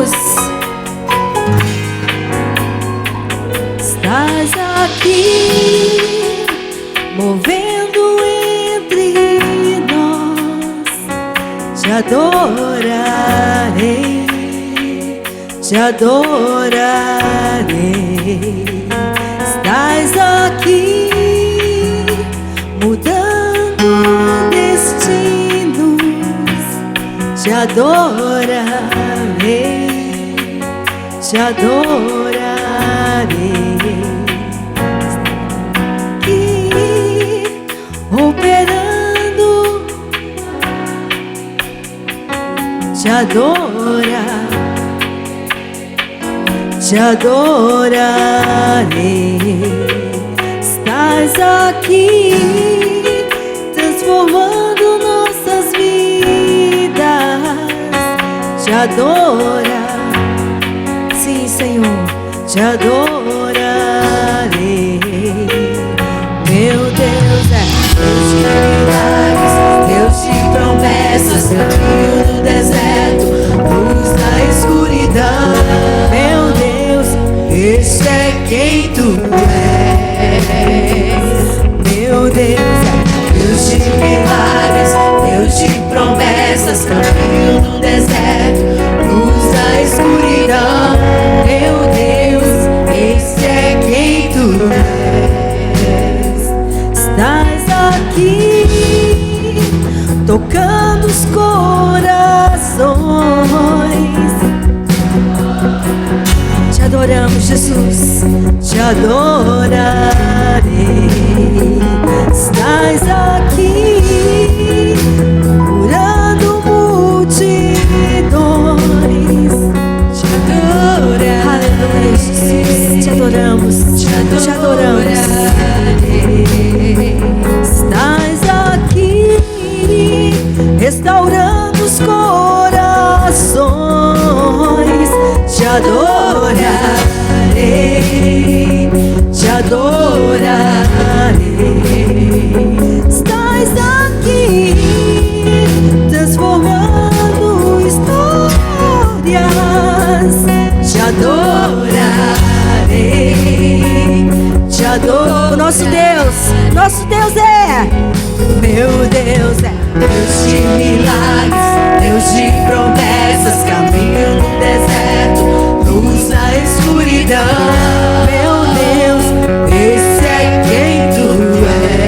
Jesus. Estás aqui, movendo entre nós. Te adorarei, te adorarei. Estás aqui, mudando destinos. Te adorarei, te adorarei. Aqui, operando, te adorarei, te adorarei. Estás aqui, transformando nossas vidas. Te adora, sim, Senhor, te adorarei. Meu Deus é Deus de milagres, Deus de promessas, caminho no deserto, luz na escuridão. Meu Deus, esse é quem tu és. Meu Deus é Deus de milagres, Deus de promessas, caminho no deserto, luz na escuridão. Meu Deus, esse é quem tu és. Estás aqui, tocando os corações. Te adoramos, Jesus, te adorarei. Estás aqui, curando multidões. Te adorarei. Aleluia, Jesus, te adoramos, te adoramos. Estás aqui, restaurando os corações. Te adorarei, te adorarei. Estás aqui, transformando histórias. Te adorarei, te adoro. Nosso Deus é, meu Deus é Deus de milagres, Deus de promessas, caminho no deserto, luz na escuridão. Meu Deus, esse é quem tu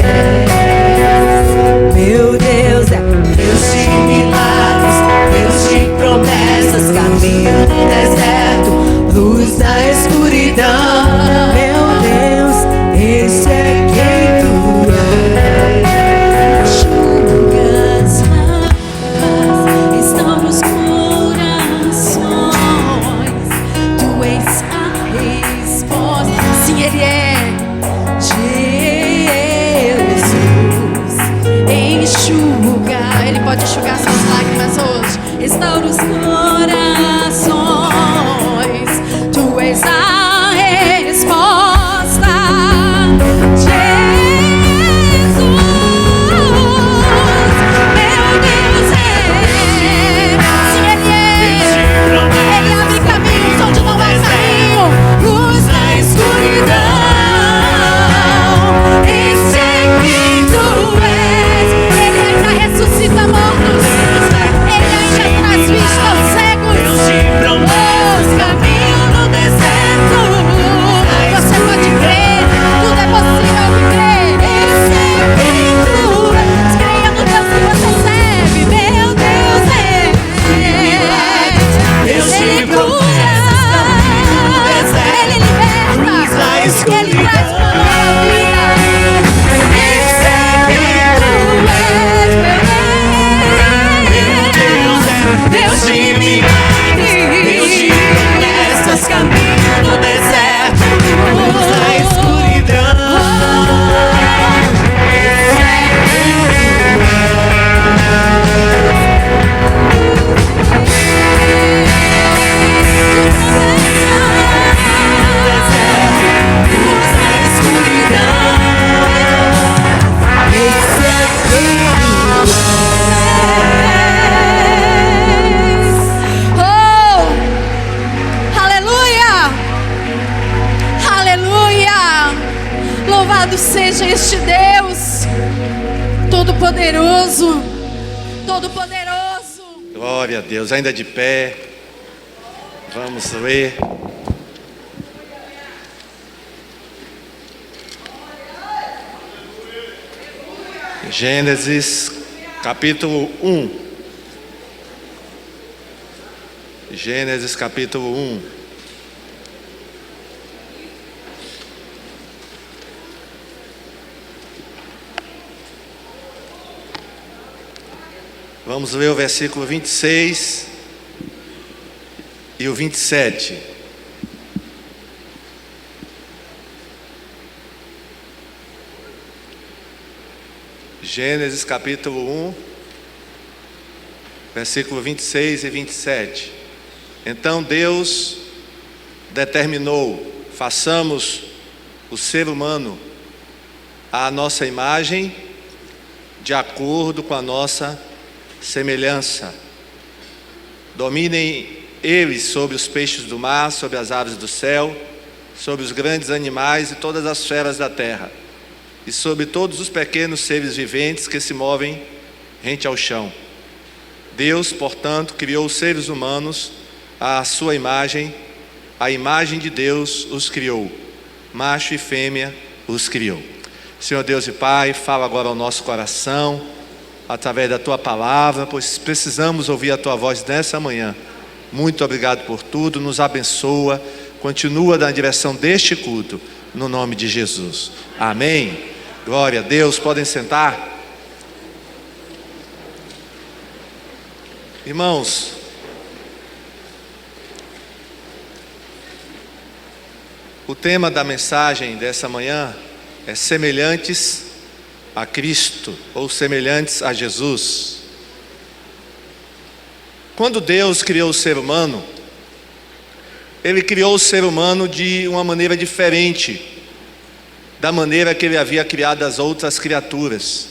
és. Meu Deus é Deus de milagres, Deus de promessas, caminho no deserto, luz na escuridão. Meu Deus, esse é quem tu és. Enxuga as lágrimas, estamos com Louvado seja este Deus Todo-Poderoso, Todo-Poderoso. Glória a Deus, ainda de pé. Vamos ler. Gênesis capítulo 1. Gênesis capítulo 1. Vamos ler o versículo 26 e o 27. Gênesis capítulo 1, versículo 26 e 27. Então Deus determinou: façamos o ser humano à nossa imagem, de acordo com a nossa semelhança. Dominem eles sobre os peixes do mar, sobre as aves do céu, sobre os grandes animais e todas as feras da terra, e sobre todos os pequenos seres viventes que se movem rente ao chão. Deus, portanto, criou os seres humanos à sua imagem, a imagem de Deus os criou, macho e fêmea os criou. Senhor Deus e Pai, fala agora ao nosso coração, através da Tua palavra, pois precisamos ouvir a Tua voz nessa manhã. Muito obrigado por tudo, nos abençoa, continua na direção deste culto, no nome de Jesus. Amém. Glória a Deus, podem sentar. Irmãos, o tema da mensagem dessa manhã é semelhantes a Cristo, ou semelhantes a Jesus. Quando Deus criou o ser humano, Ele criou o ser humano de uma maneira diferente da maneira que Ele havia criado as outras criaturas.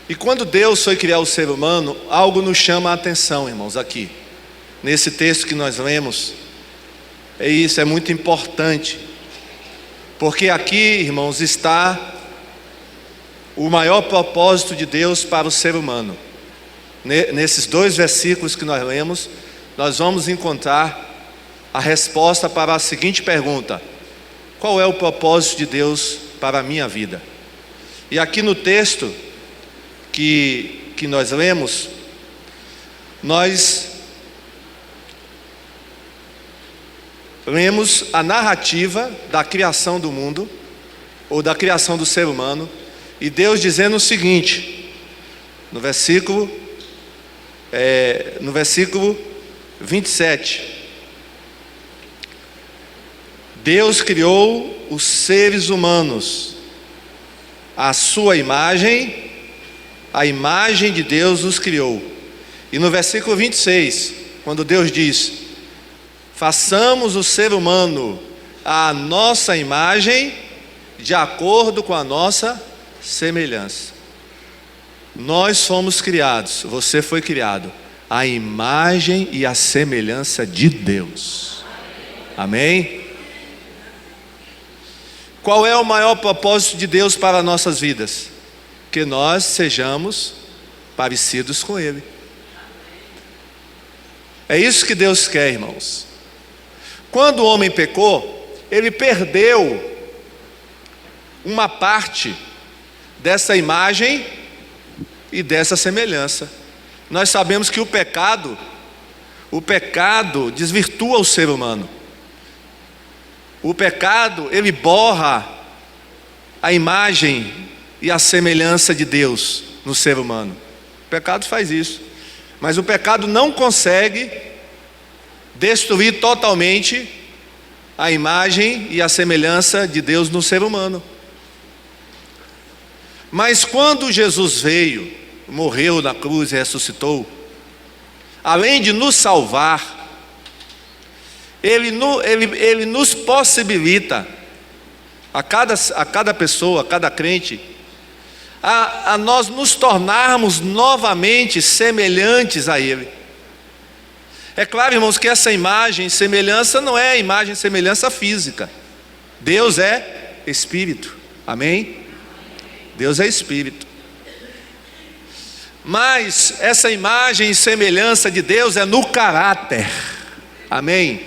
E quando Deus foi criar o ser humano, algo nos chama a atenção, irmãos, aqui nesse texto que nós lemos. E isso é muito importante, porque aqui, irmãos, está o maior propósito de Deus para o ser humano. Nesses dois versículos que nós lemos, nós vamos encontrar a resposta para a seguinte pergunta: qual é o propósito de Deus para a minha vida? E aqui no texto que nós lemos, nós lemos a narrativa da criação do mundo, ou da criação do ser humano, e Deus dizendo o seguinte, no versículo 27. Deus criou os seres humanos à sua imagem, a imagem de Deus os criou. E no versículo 26, quando Deus diz: façamos o ser humano à nossa imagem, de acordo com a nossa semelhança. Nós fomos criados, você foi criado à imagem e à semelhança de Deus. Amém? Qual é o maior propósito de Deus para as nossas vidas? Que nós sejamos parecidos com Ele. É isso que Deus quer, irmãos. Quando o homem pecou, ele perdeu uma parte dessa imagem e dessa semelhança. Nós sabemos que o pecado desvirtua o ser humano. O pecado, ele borra a imagem e a semelhança de Deus no ser humano. O pecado faz isso. Mas o pecado não consegue destruir totalmente a imagem e a semelhança de Deus no ser humano. Mas quando Jesus veio, morreu na cruz e ressuscitou, além de nos salvar, Ele nos possibilita, a cada pessoa, a cada crente, a nós nos tornarmos novamente semelhantes a Ele. É claro, irmãos, que essa imagem e semelhança não é imagem e semelhança física. Deus é espírito. Amém? Deus é espírito. Mas essa imagem e semelhança de Deus é no caráter. Amém?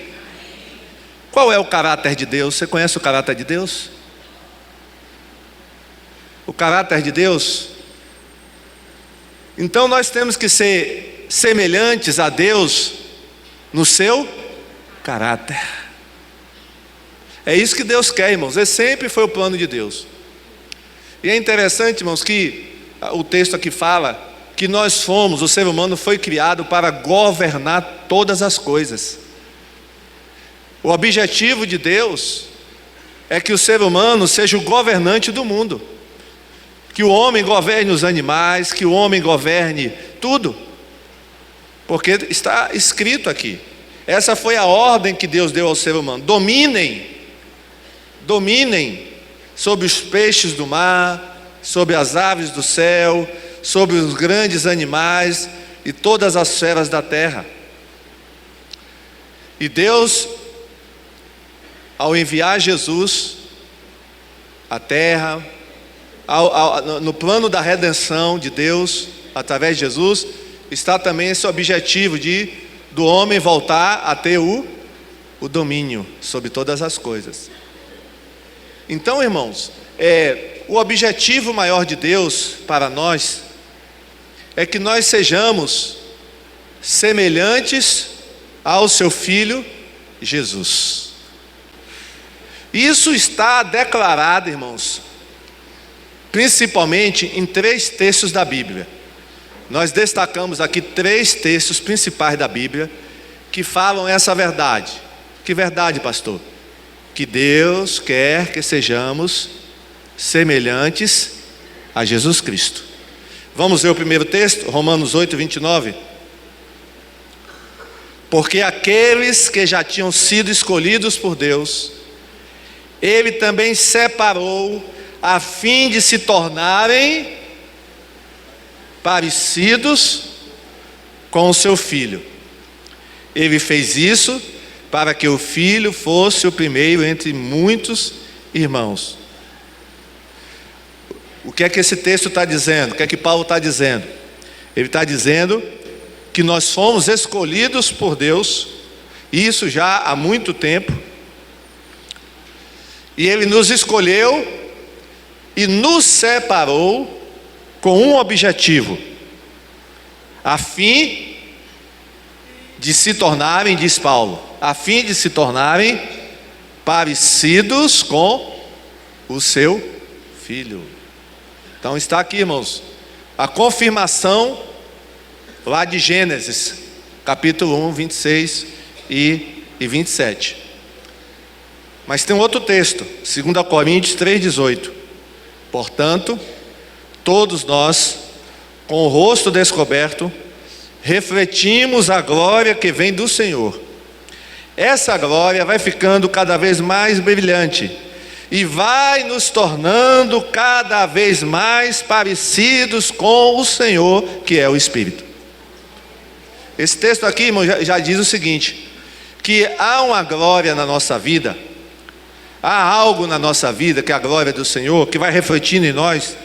Qual é o caráter de Deus? Você conhece o caráter de Deus? O caráter de Deus. Então nós temos que ser semelhantes a Deus no seu caráter. É isso que Deus quer, irmãos. Esse sempre foi o plano de Deus. E é interessante, irmãos, que o texto aqui fala que nós fomos, o ser humano foi criado para governar todas as coisas. O objetivo de Deus é que o ser humano seja o governante do mundo, que o homem governe os animais, que o homem governe tudo, porque está escrito aqui. Essa foi a ordem que Deus deu ao ser humano: dominem sobre os peixes do mar, sobre as aves do céu, sobre os grandes animais e todas as feras da terra. E Deus, ao enviar Jesus à terra, no plano da redenção de Deus, através de Jesus, está também esse objetivo do homem voltar a ter o domínio sobre todas as coisas. Então, irmãos, o objetivo maior de Deus para nós é que nós sejamos semelhantes ao seu Filho Jesus. Isso está declarado, irmãos, principalmente em 3 textos da Bíblia. Nós destacamos aqui 3 textos principais da Bíblia que falam essa verdade. Que verdade, pastor? Que Deus quer que sejamos semelhantes a Jesus Cristo. Vamos ver o primeiro texto, Romanos 8, 29. Porque aqueles que já tinham sido escolhidos por Deus, Ele também separou, a fim de se tornarem parecidos com o seu Filho. Ele fez isso para que o Filho fosse o primeiro entre muitos irmãos. O que é que esse texto está dizendo? O que é que Paulo está dizendo? Ele está dizendo que nós fomos escolhidos por Deus, isso já há muito tempo, e Ele nos escolheu e nos separou com um objetivo, a fim de se tornarem, diz Paulo, a fim de se tornarem parecidos com o seu Filho. Então está aqui, irmãos, a confirmação lá de Gênesis, capítulo 1, 26 e 27. Mas tem um outro texto, 2 Coríntios 3, 18. Portanto, todos nós, com o rosto descoberto, refletimos a glória que vem do Senhor. Essa glória vai ficando cada vez mais brilhante e vai nos tornando cada vez mais parecidos com o Senhor, que é o Espírito. Esse texto aqui, irmão, já diz o seguinte: que há uma glória na nossa vida, há algo na nossa vida que é a glória do Senhor, que vai refletindo em nós,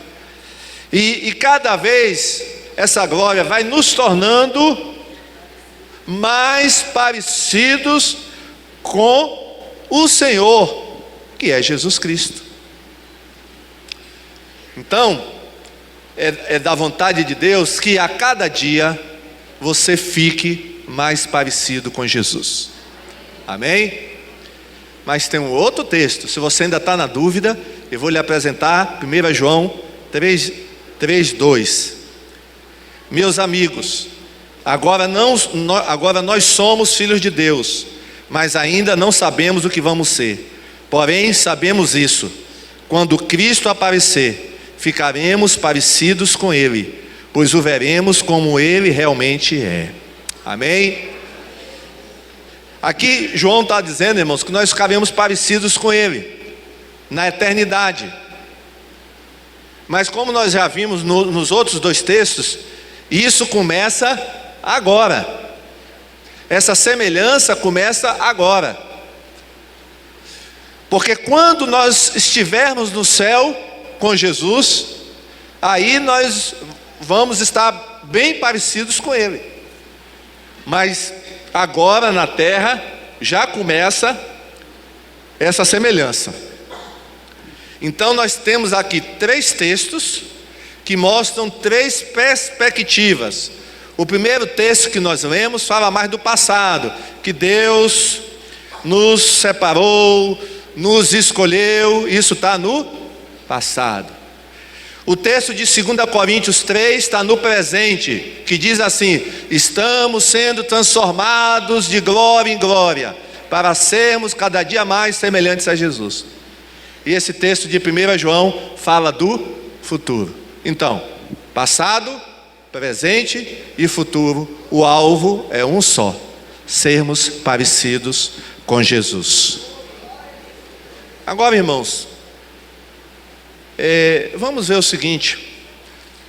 e cada vez essa glória vai nos tornando mais parecidos com o Senhor, que é Jesus Cristo. Então, é da vontade de Deus que a cada dia você fique mais parecido com Jesus. Amém? Mas tem um outro texto, se você ainda está na dúvida, eu vou lhe apresentar 1 João 3, 2. Meus amigos, agora nós somos filhos de Deus, mas ainda não sabemos o que vamos ser. Porém, sabemos isso: quando Cristo aparecer, ficaremos parecidos com Ele, pois o veremos como Ele realmente é. Amém? Aqui João está dizendo, irmãos, que nós ficaremos parecidos com Ele na eternidade. Mas como nós já vimos nos outros 2 textos, isso começa agora. Essa semelhança começa agora. Porque quando nós estivermos no céu com Jesus, aí nós vamos estar bem parecidos com Ele. Mas agora na terra já começa essa semelhança. Então nós temos aqui 3 textos que mostram 3 perspectivas. O primeiro texto que nós lemos fala mais do passado, que Deus nos separou, nos escolheu, isso está no passado. O texto de 2 Coríntios 3 está no presente, que diz assim: estamos sendo transformados de glória em glória, para sermos cada dia mais semelhantes a Jesus. E esse texto de 1 João fala do futuro. Então, passado, presente e futuro, o alvo é um só: sermos parecidos com Jesus. Agora, irmãos, vamos ver o seguinte.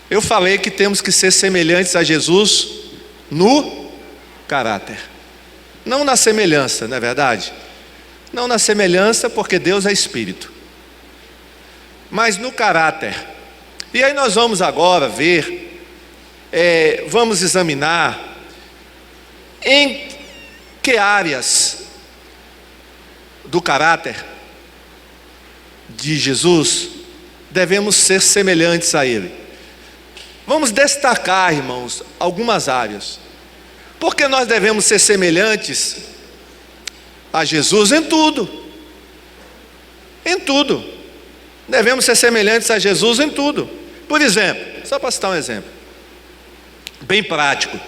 Eu falei que temos que ser semelhantes a Jesus no caráter, não na semelhança, não é verdade? Não na semelhança, porque Deus é Espírito, mas no caráter. E aí nós vamos agora ver, vamos examinar em que áreas do caráter de Jesus devemos ser semelhantes a Ele. Vamos destacar, irmãos, algumas áreas. Porque nós devemos ser semelhantes a Jesus em tudo. Em tudo. Devemos ser semelhantes a Jesus em tudo. Por exemplo, só para citar um exemplo bem prático.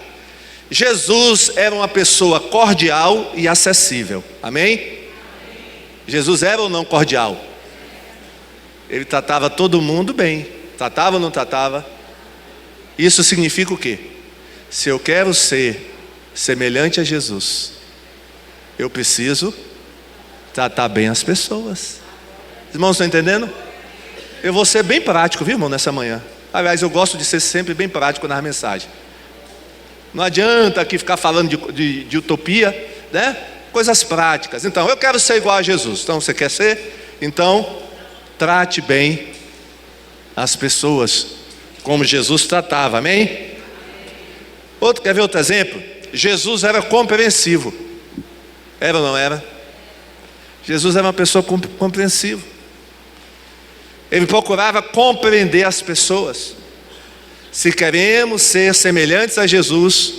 Jesus era uma pessoa cordial e acessível. Amém? Jesus era ou não cordial? Ele tratava todo mundo bem. Tratava ou não tratava? Isso significa o quê? Se eu quero ser semelhante a Jesus, eu preciso tratar bem as pessoas. Irmãos, estão entendendo? Eu vou ser bem prático, viu, irmão, nessa manhã. Aliás, eu gosto de ser sempre bem prático nas mensagens. Não adianta aqui ficar falando de utopia, né? Coisas práticas. Então, eu quero ser igual a Jesus. Então, você quer ser? Então, trate bem as pessoas como Jesus tratava, amém? Quer ver outro exemplo? Jesus era compreensivo. Era ou não era? Jesus era uma pessoa compreensiva. Ele procurava compreender as pessoas. Se queremos ser semelhantes a Jesus,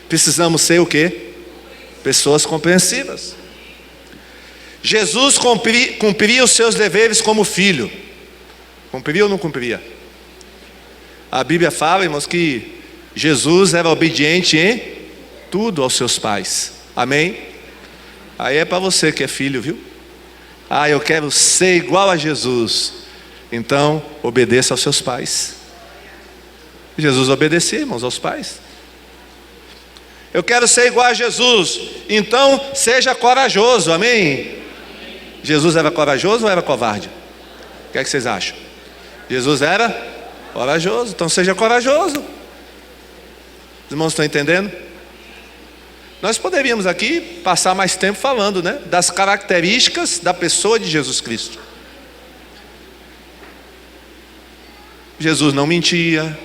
precisamos ser o quê? Pessoas compreensivas. Jesus cumpria os seus deveres como filho. Cumpria ou não cumpria? A Bíblia fala, irmãos, que Jesus era obediente em tudo aos seus pais. Amém? Aí é para você que é filho, viu? Eu quero ser igual a Jesus. Então, obedeça aos seus pais. Jesus obedecia, irmãos, aos pais. Eu quero ser igual a Jesus. Então, seja corajoso. Amém? Jesus era corajoso ou era covarde? O que é que vocês acham? Jesus era corajoso. Então, seja corajoso. Os irmãos estão entendendo? Nós poderíamos aqui passar mais tempo falando, né, das características da pessoa de Jesus Cristo. Jesus não mentia.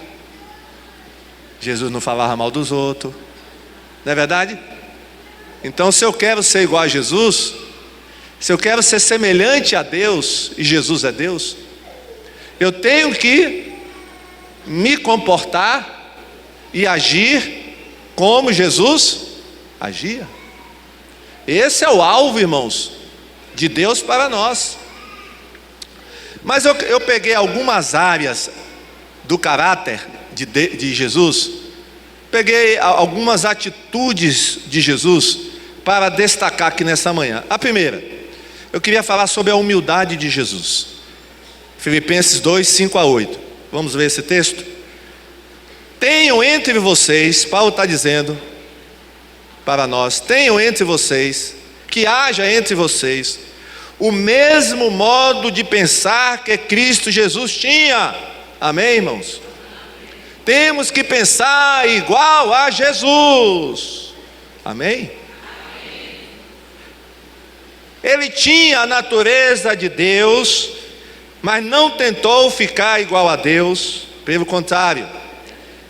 Jesus não falava mal dos outros. Não é verdade? Então, se eu quero ser igual a Jesus, se eu quero ser semelhante a Deus, e Jesus é Deus, eu tenho que me comportar e agir como Jesus agia. Esse é o alvo, irmãos, de Deus para nós. Mas eu peguei algumas áreas do caráter de Jesus, peguei algumas atitudes de Jesus para destacar aqui nessa manhã. A primeira, eu queria falar sobre a humildade de Jesus. Filipenses 2, 5 a 8. Vamos ver esse texto? Tenham entre vocês, Paulo está dizendo para nós, tenham entre vocês, que haja entre vocês o mesmo modo de pensar que Cristo Jesus tinha. Amém, irmãos? Temos que pensar igual a Jesus. Amém? Ele tinha a natureza de Deus, mas não tentou ficar igual a Deus. Pelo contrário,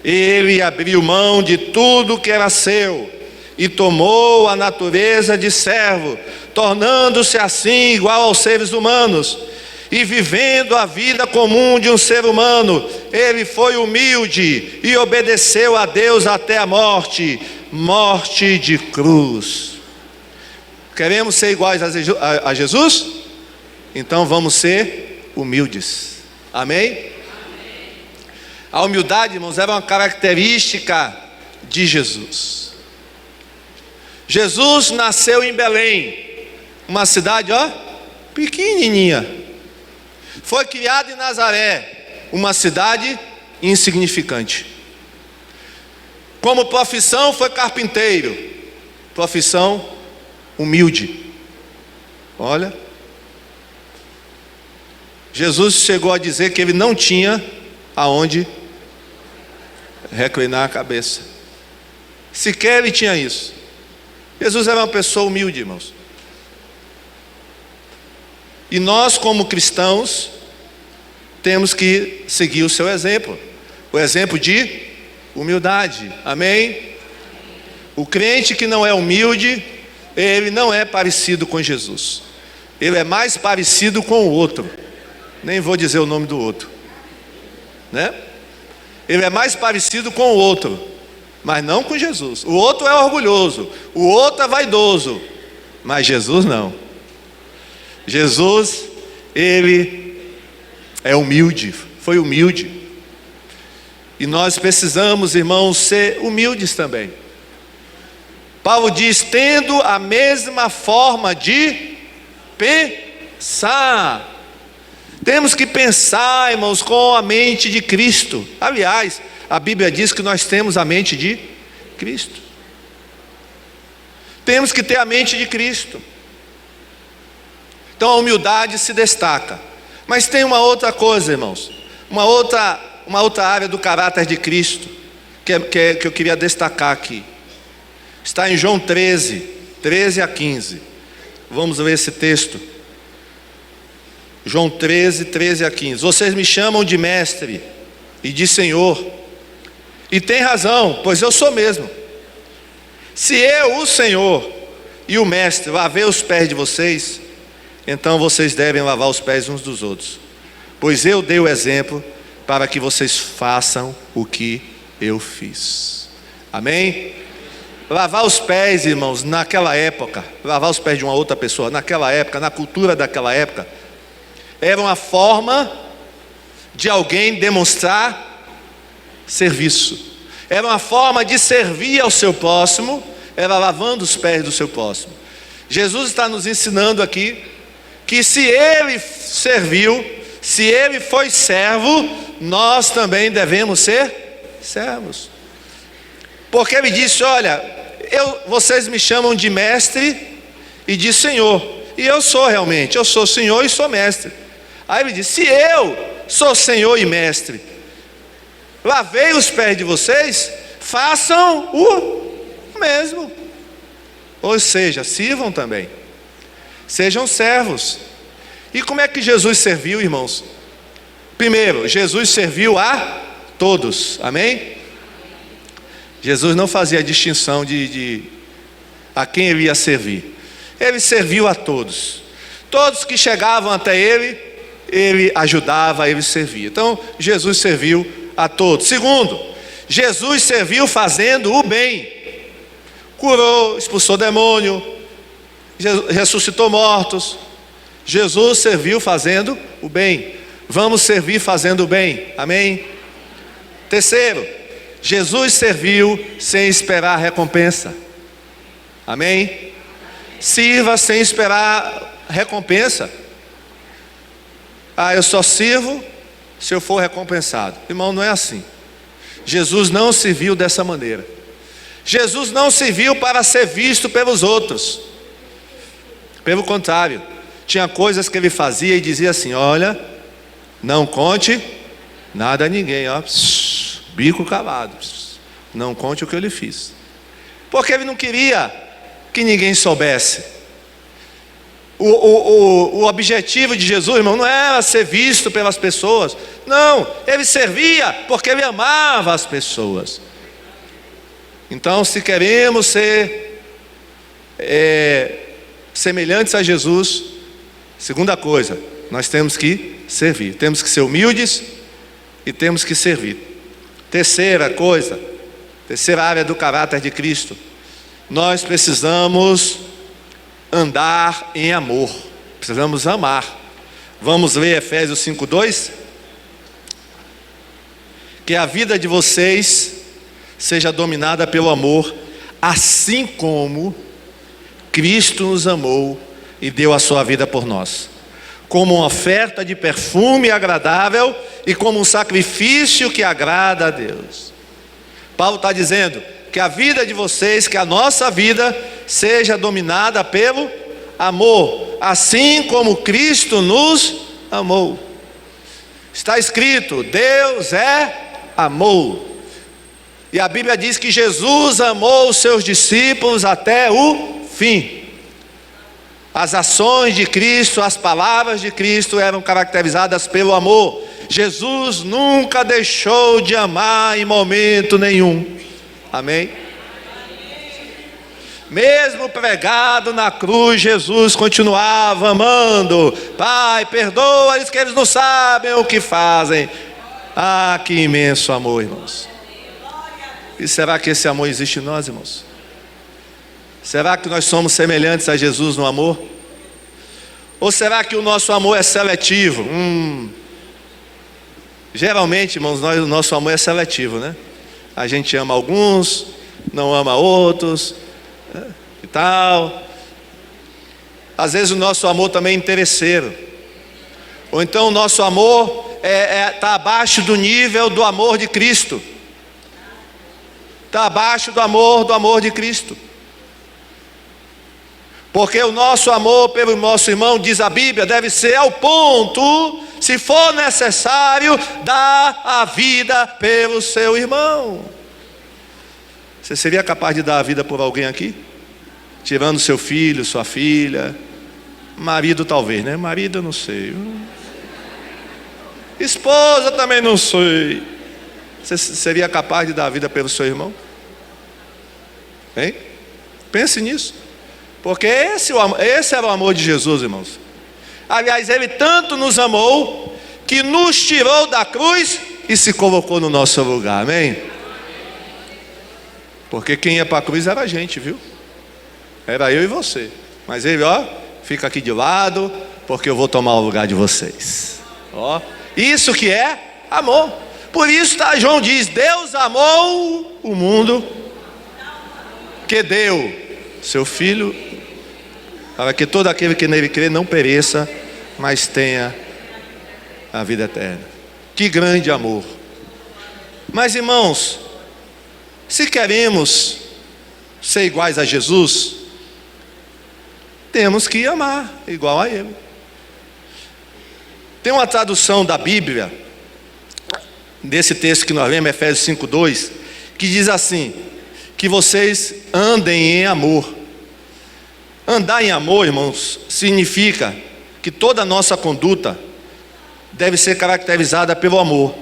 ele abriu mão de tudo que era seu e tomou a natureza de servo, tornando-se assim igual aos seres humanos. E vivendo a vida comum de um ser humano, ele foi humilde e obedeceu a Deus até a morte, morte de cruz. Queremos ser iguais a Jesus? Então vamos ser humildes. Amém? A humildade, irmãos, era uma característica de Jesus. Jesus nasceu em Belém, uma cidade, pequenininha. Foi criado em Nazaré, uma cidade insignificante. Como profissão foi carpinteiro, profissão humilde. Olha, Jesus chegou a dizer que ele não tinha aonde reclinar a cabeça. Sequer ele tinha isso. Jesus era uma pessoa humilde, irmãos. E nós, como cristãos, temos que seguir o seu exemplo. O exemplo de humildade. Amém? O crente que não é humilde, ele não é parecido com Jesus. Ele é mais parecido com o outro. Nem vou dizer o nome do outro, né? Ele é mais parecido com o outro, mas não com Jesus. O outro é orgulhoso, o outro é vaidoso, mas Jesus não. Jesus, ele é humilde, foi humilde. E nós precisamos, irmãos, ser humildes também. Paulo diz: tendo a mesma forma de pensar. Temos que pensar, irmãos, com a mente de Cristo. Aliás, a Bíblia diz que nós temos a mente de Cristo. Temos que ter a mente de Cristo. Então a humildade se destaca. Mas tem uma outra coisa, irmãos, uma outra área do caráter de Cristo que eu queria destacar aqui. Está em João 13 a 15. Vamos ler esse texto. João 13 a 15. Vocês me chamam de mestre e de Senhor, e tem razão, pois eu sou mesmo. Se eu, o Senhor e o mestre, lavei os pés de vocês, então vocês devem lavar os pés uns dos outros, pois eu dei o exemplo para que vocês façam o que eu fiz. Amém? Lavar os pés, irmãos, naquela época, lavar os pés de uma outra pessoa, naquela época, na cultura daquela época, era uma forma de alguém demonstrar serviço. Era uma forma de servir ao seu próximo, era lavando os pés do seu próximo. Jesus está nos ensinando aqui que se ele serviu, se ele foi servo, nós também devemos ser servos. Porque ele disse: olha, vocês me chamam de mestre e de Senhor, e eu sou realmente, eu sou Senhor e sou mestre. Aí ele diz: se eu sou Senhor e mestre, lavei os pés de vocês, façam o mesmo. Ou seja, sirvam também, sejam servos. E como é que Jesus serviu, irmãos? Primeiro, Jesus serviu a todos, amém? Jesus não fazia distinção de a quem ele ia servir. Ele serviu a todos. Todos que chegavam até ele ajudava, ele servia. Então, Jesus serviu a todos. Segundo, Jesus serviu fazendo o bem. Curou, expulsou demônio, ressuscitou mortos. Jesus serviu fazendo o bem. Vamos servir fazendo o bem, amém? Terceiro, Jesus serviu sem esperar recompensa, amém? Sirva sem esperar recompensa. Eu só sirvo se eu for recompensado. Irmão, não é assim. Jesus não serviu dessa maneira. Jesus não serviu para ser visto pelos outros. Pelo contrário, tinha coisas que ele fazia e dizia assim: olha, não conte nada a ninguém, bico calado, não conte o que eu lhe fiz. Porque ele não queria que ninguém soubesse. O objetivo de Jesus, irmão, não era ser visto pelas pessoas. Não, ele servia porque ele amava as pessoas. Então, se queremos ser semelhantes a Jesus, segunda coisa, nós temos que servir. Temos que ser humildes e temos que servir. Terceira coisa, terceira área do caráter de Cristo, nós precisamos andar em amor. Precisamos amar. Vamos ler Efésios 5:2. Que a vida de vocês seja dominada pelo amor, assim como Cristo nos amou e deu a sua vida por nós, como uma oferta de perfume agradável e como um sacrifício que agrada a Deus. Paulo está dizendo que a vida de vocês, que a nossa vida seja dominada pelo amor, assim como Cristo nos amou. Está escrito: Deus é amor. E a Bíblia diz que Jesus amou os seus discípulos até o fim. As ações de Cristo, as palavras de Cristo eram caracterizadas pelo amor. Jesus nunca deixou de amar em momento nenhum. Amém? Mesmo pregado na cruz, Jesus continuava amando. Pai, perdoa-lhes que eles não sabem o que fazem. Ah, que imenso amor, irmãos. E será que esse amor existe em nós, irmãos? Será que nós somos semelhantes a Jesus no amor? Ou será que o nosso amor é seletivo? Geralmente, irmãos, o nosso amor é seletivo, né? A gente ama alguns, não ama outros, e tal. Às vezes o nosso amor também é interesseiro. Ou então o nosso amor está abaixo do nível do amor de Cristo. Está abaixo do amor de Cristo. Porque o nosso amor pelo nosso irmão, diz a Bíblia, deve ser ao ponto, se for necessário, dar a vida pelo seu irmão. Você seria capaz de dar a vida por alguém aqui? Tirando seu filho, sua filha. Marido talvez, né? Marido eu não sei. Esposa também não sei. Você seria capaz de dar a vida pelo seu irmão? Hein? Pense nisso. Porque esse era o amor de Jesus, irmãos. Aliás, Ele tanto nos amou que nos tirou da cruz e se colocou no nosso lugar, amém? Porque quem ia para a cruz era a gente, viu? Era eu e você. Mas Ele, fica aqui de lado, porque eu vou tomar o lugar de vocês. Isso que é amor. Por isso João diz: Deus amou o mundo, que deu seu Filho, para que todo aquele que nele crê não pereça, mas tenha a vida eterna. Que grande amor. Mas irmãos, se queremos ser iguais a Jesus, temos que amar igual a Ele. Tem uma tradução da Bíblia, desse texto que nós lemos, Efésios 5:2, que diz assim: que vocês andem em amor. Andar em amor, irmãos, significa que toda a nossa conduta deve ser caracterizada pelo amor.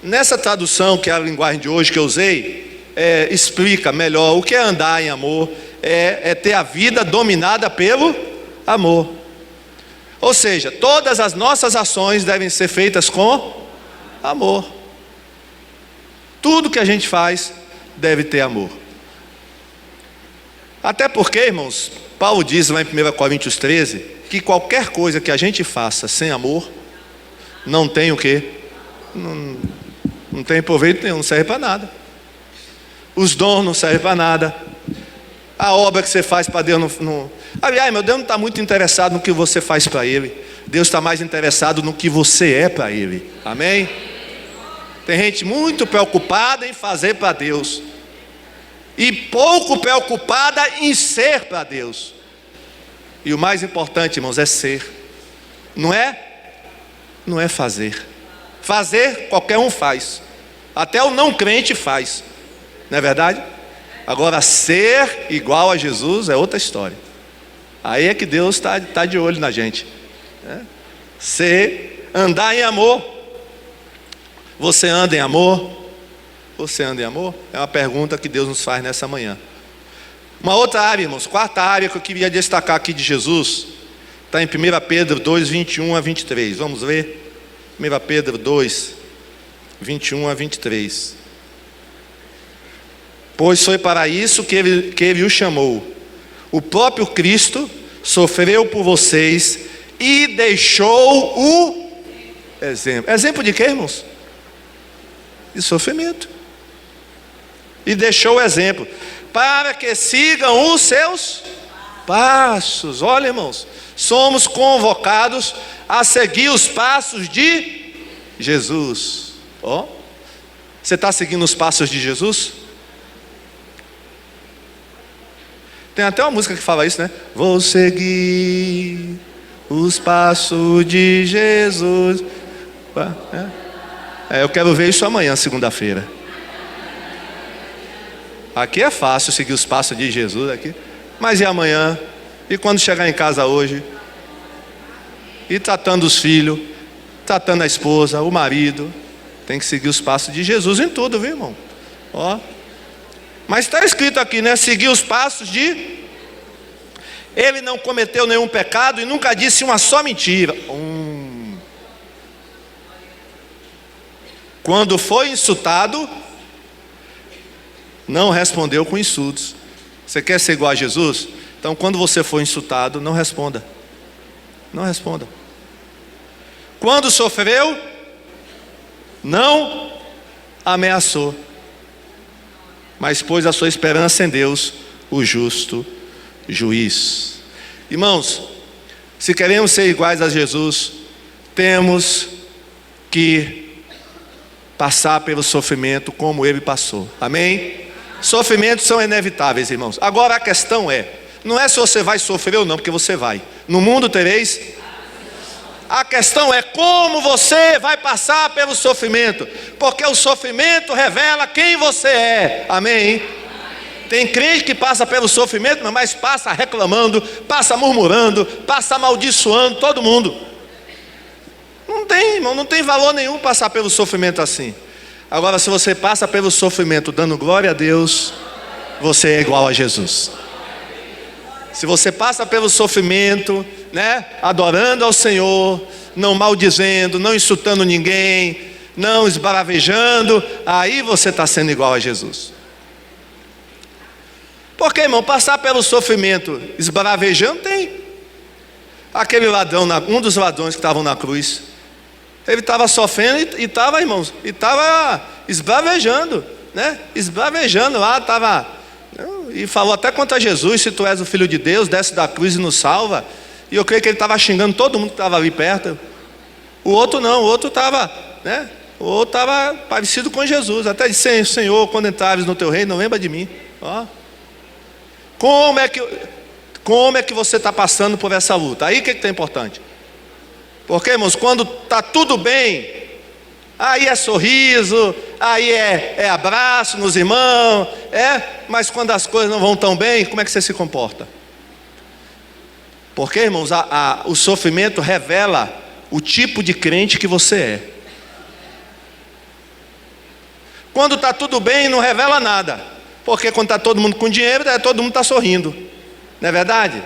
Nessa tradução, que é a linguagem de hoje que eu usei, explica melhor o que é andar em amor. É ter a vida dominada pelo amor. Ou seja, todas as nossas ações devem ser feitas com amor. Tudo que a gente faz deve ter amor. Até porque, irmãos, Paulo diz lá em 1 Coríntios 13, que qualquer coisa que a gente faça sem amor, não tem o quê? Não tem proveito nenhum, não serve para nada. Os dons não servem para nada. A obra que você faz para Deus não... Aliás, meu Deus não está muito interessado no que você faz para Ele. Deus está mais interessado no que você é para Ele. Amém? Tem gente muito preocupada em fazer para Deus e pouco preocupada em ser para Deus. E o mais importante, irmãos, é ser. Não é fazer. Fazer qualquer um faz. Até o não crente faz. Não é verdade? Agora, ser igual a Jesus é outra história. Aí é que Deus tá de olho na gente, né? Andar em amor. Você anda em amor? Você anda em amor? É uma pergunta que Deus nos faz nessa manhã. Uma outra área, irmãos, quarta área que eu queria destacar aqui de Jesus, está em 1 Pedro 2, 21 a 23. Vamos ver? 1 Pedro 2, 21 a 23. Pois foi para isso que ele o chamou. O próprio Cristo sofreu por vocês e deixou o exemplo. Exemplo de quê, irmãos? De sofrimento. E deixou o exemplo para que sigam os seus passos. Olha, irmãos, somos convocados a seguir os passos de Jesus. Ó, você está seguindo os passos de Jesus? Tem até uma música que fala isso, né? Vou seguir os passos de Jesus. Eu quero ver isso amanhã, segunda-feira. Aqui é fácil seguir os passos de Jesus aqui. Mas e amanhã? E quando chegar em casa hoje? E tratando os filhos, tratando a esposa, o marido. Tem que seguir os passos de Jesus em tudo, viu, irmão? Ó. Mas está escrito aqui, né? Seguir os passos de... Ele não cometeu nenhum pecado e nunca disse uma só mentira. Quando foi insultado, não respondeu com insultos. Você quer ser igual a Jesus? Então quando você for insultado, não responda. Não responda. Quando sofreu, não ameaçou, mas pôs a sua esperança em Deus, o justo juiz. Irmãos, se queremos ser iguais a Jesus, temos que passar pelo sofrimento como ele passou. Amém? Sofrimentos são inevitáveis, irmãos. Agora a questão não é se você vai sofrer ou não, porque você vai. No mundo tereis. A questão é como você vai passar pelo sofrimento, porque o sofrimento revela quem você é. Amém? Tem crente que passa pelo sofrimento, mas passa reclamando, passa murmurando, passa amaldiçoando todo mundo. Não tem, irmão, não tem valor nenhum passar pelo sofrimento assim. Agora, se você passa pelo sofrimento dando glória a Deus, você é igual a Jesus. Se você passa pelo sofrimento, né, adorando ao Senhor, não maldizendo, não insultando ninguém, não esbaravejando, aí você está sendo igual a Jesus. Porque, irmão, passar pelo sofrimento esbaravejando tem. Aquele ladrão, um dos ladrões que estavam na cruz, ele estava sofrendo e estava, irmãos, e estava esbravejando, né? Esbravejando lá, estava, e falou até contra Jesus: se tu és o Filho de Deus, desce da cruz e nos salva. E eu creio que ele estava xingando todo mundo que estava ali perto. O outro não, o outro estava, né? O outro estava parecido com Jesus, até disse: Senhor, quando entrares no teu reino, não lembra de mim. Ó. Como é que você está passando por essa luta? Aí o que está importante? Porque, irmãos, quando está tudo bem, aí é sorriso, aí é abraço nos irmãos, mas quando as coisas não vão tão bem, como é que você se comporta? Porque, irmãos, o sofrimento revela o tipo de crente que você é. Quando está tudo bem, não revela nada. Porque quando está todo mundo com dinheiro, todo mundo está sorrindo. Não é verdade?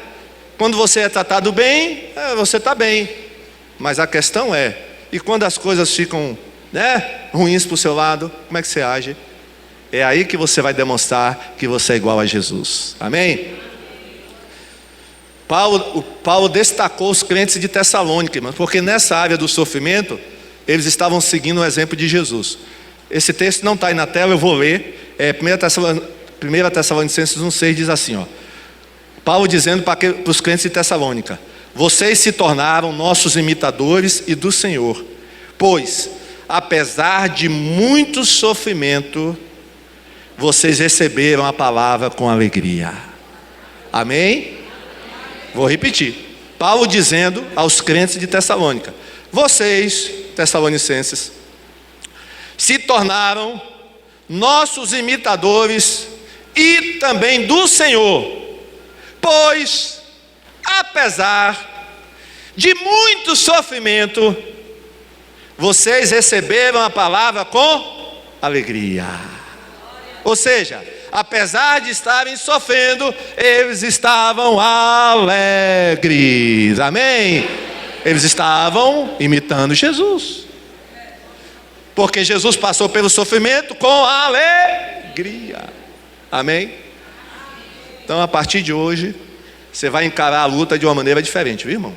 Quando você é tratado bem, você está bem. Mas a questão e quando as coisas ficam, né, ruins para o seu lado, como é que você age? É aí que você vai demonstrar que você é igual a Jesus. Amém? Paulo destacou os crentes de Tessalônica, irmãos, porque nessa área do sofrimento, eles estavam seguindo o exemplo de Jesus. Esse texto não está aí na tela, eu vou ler. 1 Tessalonicenses 1,6 diz assim, ó. Paulo dizendo para os crentes de Tessalônica: vocês se tornaram nossos imitadores e do Senhor, pois, apesar de muito sofrimento, vocês receberam a palavra com alegria. Amém? Vou repetir. Paulo dizendo aos crentes de Tessalônica: vocês, Tessalonicenses, se tornaram nossos imitadores e também do Senhor, pois, apesar de muito sofrimento, vocês receberam a palavra com alegria. Ou seja, apesar de estarem sofrendo, eles estavam alegres. Amém? Eles estavam imitando Jesus, porque Jesus passou pelo sofrimento com alegria. Amém? Então, a partir de hoje, você vai encarar a luta de uma maneira diferente, viu, irmão?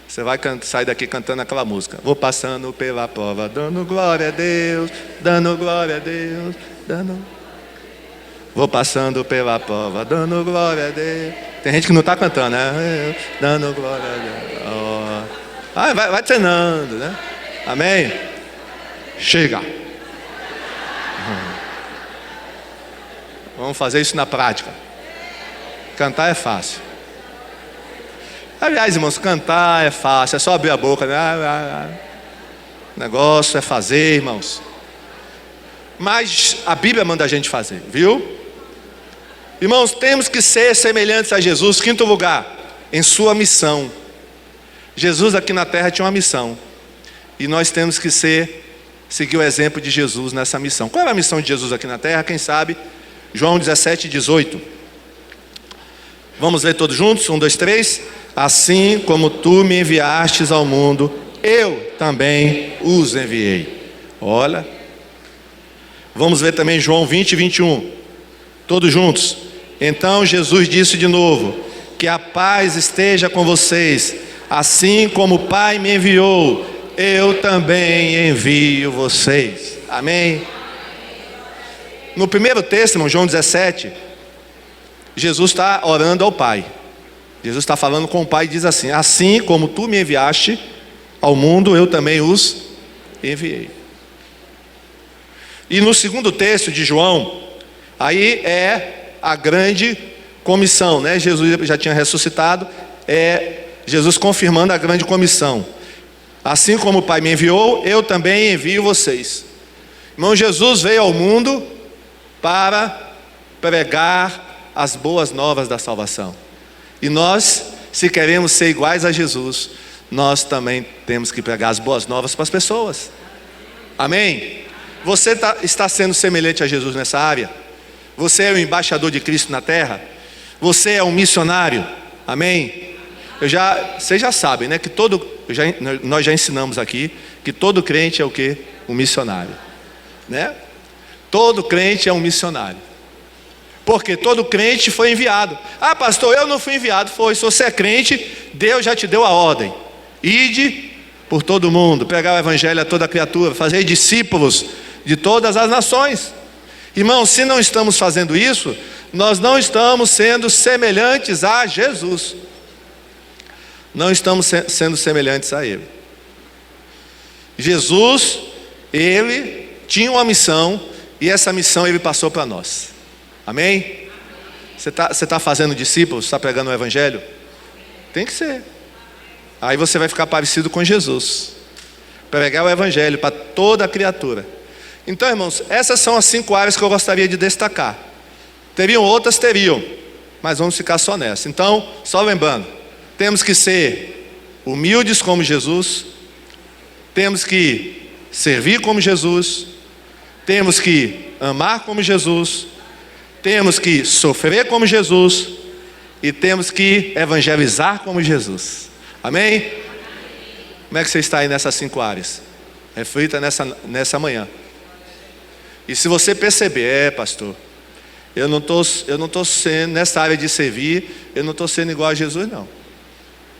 Você vai sair daqui cantando aquela música: vou passando pela prova, dando glória a Deus, dando glória a Deus, dando. Vou passando pela prova, dando glória a Deus. Tem gente que não está cantando, né? Dando glória a Deus. Oh. Vai treinando, né? Amém? Chega. Vamos fazer isso na prática. Cantar é fácil. Aliás, irmãos, cantar é fácil, é só abrir a boca, né? O negócio é fazer, irmãos. Mas a Bíblia manda a gente fazer, viu? Irmãos, temos que ser semelhantes a Jesus. Quinto lugar, em sua missão. Jesus aqui na terra tinha uma missão, e nós temos que seguir o exemplo de Jesus nessa missão. Qual era a missão de Jesus aqui na terra? Quem sabe? João 17:18. Vamos ler todos juntos? 1, 2, 3. Assim como tu me enviastes ao mundo, eu também os enviei. Olha. Vamos ver também João 20:21. Todos juntos. Então Jesus disse de novo: que a paz esteja com vocês. Assim como o Pai me enviou, eu também envio vocês. Amém? No primeiro texto, irmão, João 17, Jesus está orando ao Pai. Jesus está falando com o Pai e diz assim: assim como tu me enviaste ao mundo, eu também os enviei. E no segundo texto de João, aí é a grande comissão, né? Jesus já tinha ressuscitado, Jesus confirmando a grande comissão. Assim como o Pai me enviou, eu também envio vocês. Irmão, Jesus veio ao mundo para pregar as boas novas da salvação. E nós, se queremos ser iguais a Jesus, nós também temos que pregar as boas novas para as pessoas. Amém? Você está sendo semelhante a Jesus nessa área? Você é o embaixador de Cristo na terra? Você é um missionário? Amém? Vocês já sabem, né? Que nós já ensinamos aqui que todo crente é o quê? Um missionário, né? Todo crente é um missionário. Porque todo crente foi enviado. Ah, pastor, eu não fui enviado. Foi. Se você é crente, Deus já te deu a ordem: ide por todo mundo, pregar o evangelho a toda criatura, fazer discípulos de todas as nações. Irmãos, se não estamos fazendo isso, nós não estamos sendo semelhantes a Jesus. Não estamos sendo semelhantes a Ele. Jesus, Ele tinha uma missão, e essa missão Ele passou para nós. Amém? Você está fazendo discípulos? Está pregando o evangelho? Tem que ser. Aí você vai ficar parecido com Jesus. Pregar o evangelho para toda a criatura. Então, irmãos, essas são as 5 áreas que eu gostaria de destacar. Teriam outras? Teriam. Mas vamos ficar só nessa. Então, só lembrando, temos que ser humildes como Jesus. Temos que servir como Jesus. Temos que amar como Jesus. Temos que sofrer como Jesus. E temos que evangelizar como Jesus. Amém? Como é que você está aí nessas 5 áreas? Reflita nessa manhã. E se você perceber, pastor, eu não estou sendo, nessa área de servir, eu não estou sendo igual a Jesus, não.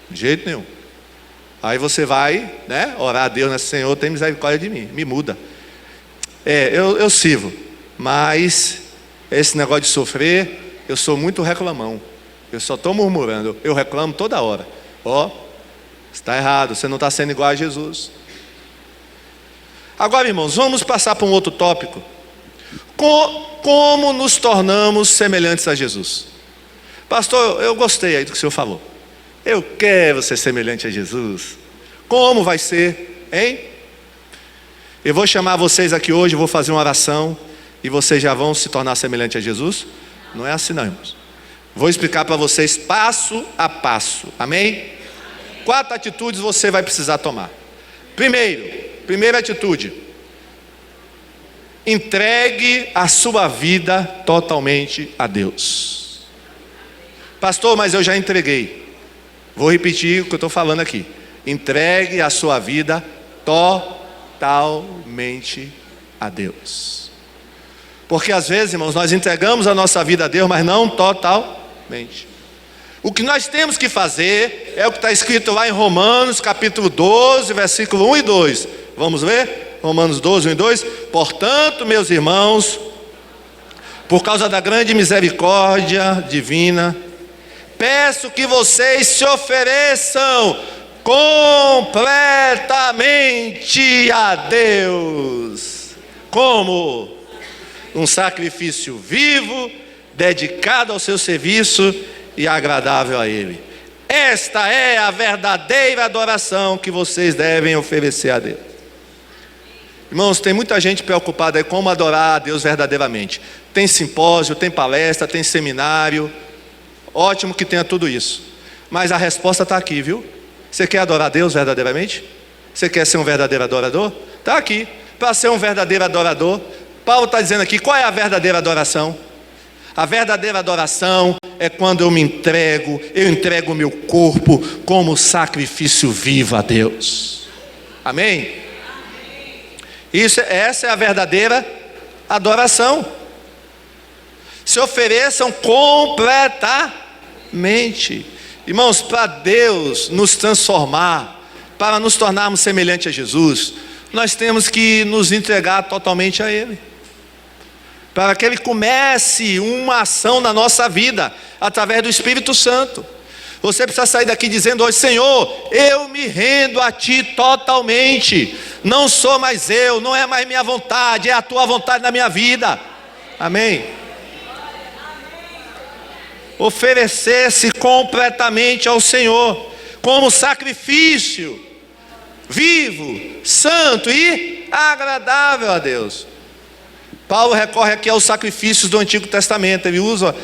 De jeito nenhum. Aí você vai, né, orar a Deus, né? Senhor, tem misericórdia de mim, me muda. Eu sirvo, mas esse negócio de sofrer, eu sou muito reclamão. Eu só estou murmurando, eu reclamo toda hora. Está errado, você não está sendo igual a Jesus. Agora, irmãos, vamos passar para um outro tópico. Como nos tornamos semelhantes a Jesus? Pastor, eu gostei aí do que o senhor falou. Eu quero ser semelhante a Jesus. Como vai ser, hein? Eu vou chamar vocês aqui hoje, vou fazer uma oração, e vocês já vão se tornar semelhante a Jesus? Não é assim não, irmãos. Vou explicar para vocês passo a passo, amém? 4 atitudes você vai precisar tomar. Primeira atitude: entregue a sua vida totalmente a Deus. Pastor, mas eu já entreguei. Vou repetir o que eu estou falando aqui. Entregue a sua vida totalmente a Deus. Porque às vezes, irmãos, nós entregamos a nossa vida a Deus, mas não totalmente. O que nós temos que fazer é o que está escrito lá em Romanos capítulo 12, versículo 1 e 2. Vamos ver? Romanos 12, 1 e 2. Portanto, meus irmãos, por causa da grande misericórdia divina, peço que vocês se ofereçam completamente a Deus, como um sacrifício vivo, dedicado ao seu serviço e agradável a Ele. Esta é a verdadeira adoração que vocês devem oferecer a Deus. Irmãos, tem muita gente preocupada em como adorar a Deus verdadeiramente. Tem simpósio, tem palestra, tem seminário. Ótimo que tenha tudo isso. Mas a resposta está aqui, viu? Você quer adorar a Deus verdadeiramente? Você quer ser um verdadeiro adorador? Está aqui. Para ser um verdadeiro adorador, Paulo está dizendo aqui, qual é a verdadeira adoração? A verdadeira adoração é quando eu entrego o meu corpo como sacrifício vivo a Deus. Amém? Essa é a verdadeira adoração. Se ofereçam completamente. Irmãos, para Deus nos transformar, para nos tornarmos semelhantes a Jesus, nós temos que nos entregar totalmente a Ele, para que Ele comece uma ação na nossa vida, através do Espírito Santo. Você precisa sair daqui dizendo hoje: Senhor, eu me rendo a Ti totalmente, não sou mais eu, não é mais minha vontade, é a Tua vontade na minha vida. Amém? Oferecer-se completamente ao Senhor, como sacrifício vivo, santo e agradável a Deus. Paulo recorre aqui aos sacrifícios do Antigo Testamento. Ele usa,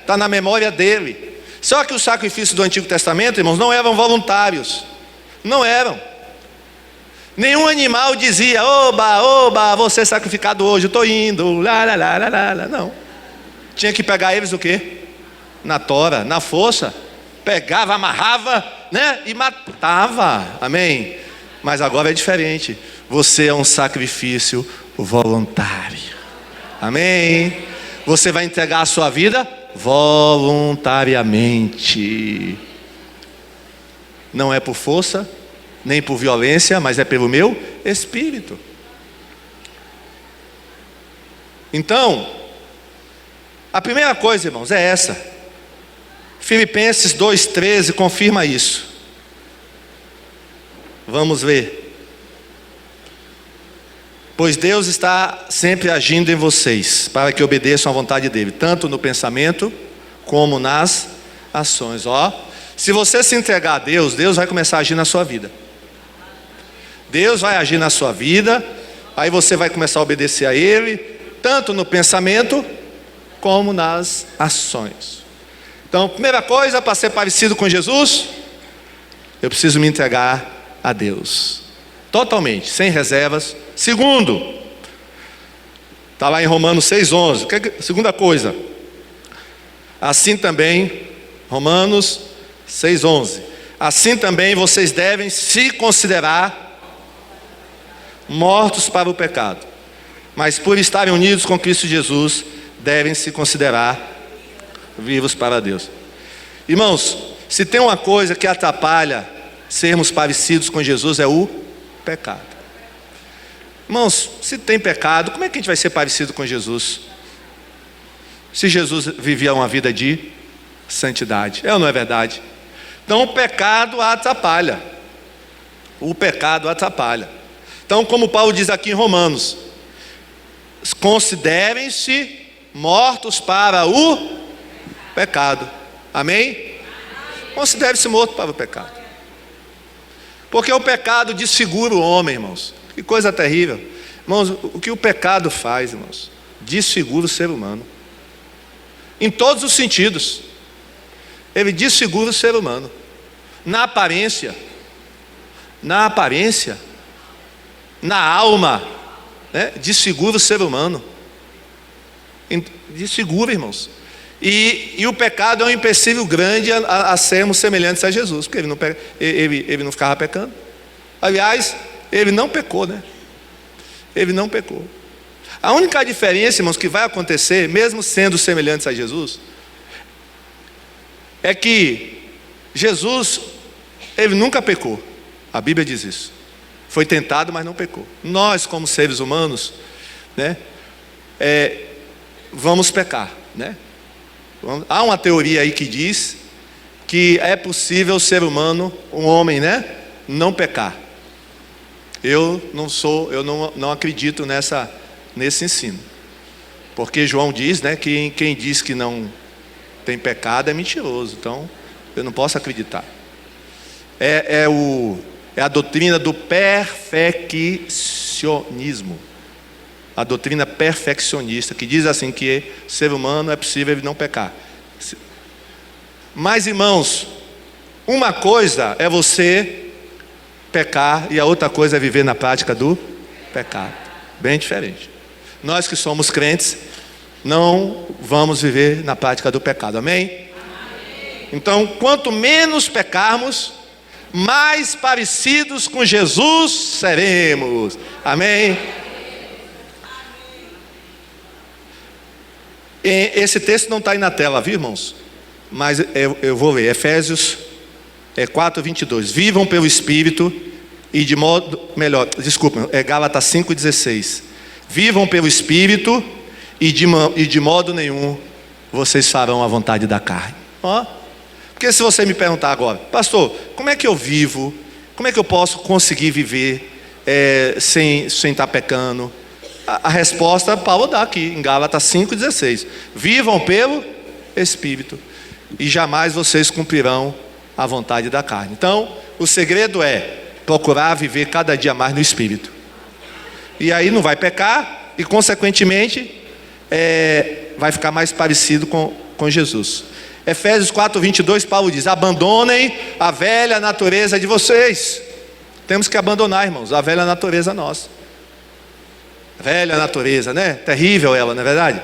está na memória dele. Só que os sacrifícios do Antigo Testamento, irmãos, não eram voluntários. Não eram. Nenhum animal dizia: oba, oba, vou ser sacrificado hoje, estou indo, lá, lá, lá, lá, lá. Não. Tinha que pegar eles o quê? Na tora, na força. Pegava, amarrava, e matava. Amém? Mas agora é diferente. Você é um sacrifício voluntário. Amém? Você vai entregar a sua vida voluntariamente. Não é por força, nem por violência, mas é pelo meu Espírito. Então, a primeira coisa, irmãos, é essa. Filipenses 2,13 confirma isso. Vamos ver. Pois Deus está sempre agindo em vocês, para que obedeçam à vontade dEle, tanto no pensamento como nas ações. Se você se entregar a Deus, Deus vai começar a agir na sua vida. Deus vai agir na sua vida, aí você vai começar a obedecer a Ele, tanto no pensamento como nas ações. Então, primeira coisa, para ser parecido com Jesus, eu preciso me entregar a Deus totalmente, sem reservas. Segundo, está lá em Romanos 6,11. Segunda coisa, assim também, Romanos 6,11. Assim também vocês devem se considerar mortos para o pecado, mas por estarem unidos com Cristo Jesus, devem se considerar vivos para Deus. Irmãos, se tem uma coisa que atrapalha sermos parecidos com Jesus, é o pecado. Irmãos, se tem pecado, como é que a gente vai ser parecido com Jesus? Se Jesus vivia uma vida de santidade, é ou não é verdade? Então o pecado atrapalha. O pecado atrapalha. Então, como Paulo diz aqui em Romanos, considerem-se mortos para o pecado. Amém? Considere-se morto para o pecado. Porque o pecado desfigura o homem, irmãos. Que coisa terrível. Irmãos, o que o pecado faz, irmãos? Desfigura o ser humano. Em todos os sentidos. ele desfigura o ser humano. Na aparência, na alma, né? Desfigura o ser humano. Desfigura, irmãos. E o pecado é um empecilho grande a sermos semelhantes a Jesus, porque ele não ficava pecando. Aliás, ele não pecou, né? Ele não pecou. A única diferença, irmãos, que vai acontecer, mesmo sendo semelhantes a Jesus, é que Jesus, ele nunca pecou. A Bíblia diz isso. Foi tentado, mas não pecou. Nós, como seres humanos, né, vamos pecar, né? Há uma teoria aí que diz que é possível o ser humano, um homem, né, não pecar. Eu não acredito nesse ensino, porque João diz, né, que quem diz que não tem pecado é mentiroso. Então eu não posso acreditar. É a doutrina do perfeccionismo, a doutrina perfeccionista, que diz assim que ser humano é possível ele não pecar. Mas, irmãos, uma coisa é você pecar e a outra coisa é viver na prática do pecado. Bem diferente. Nós que somos crentes não vamos viver na prática do pecado. Amém? Então, quanto menos pecarmos, mais parecidos com Jesus seremos. Amém? Esse texto não está aí na tela, viu, irmãos? Mas eu vou ler. Efésios 4:22. Vivam pelo Espírito e de modo... Gálatas 5:16. Vivam pelo Espírito e de modo nenhum vocês farão a vontade da carne. Ó. Porque se você me perguntar agora, pastor, como é que eu vivo? Como é que eu posso conseguir viver sem estar pecando? A resposta Paulo dá aqui em Gálatas 5:16. Vivam pelo Espírito e jamais vocês cumprirão a vontade da carne. Então, o segredo é procurar viver cada dia mais no Espírito. E aí não vai pecar e, consequentemente, vai ficar mais parecido com Jesus. Efésios 4:22, Paulo diz: abandonem a velha natureza de vocês. Temos que abandonar, irmãos, a velha natureza nossa. Velha natureza, né? Terrível ela, não é verdade?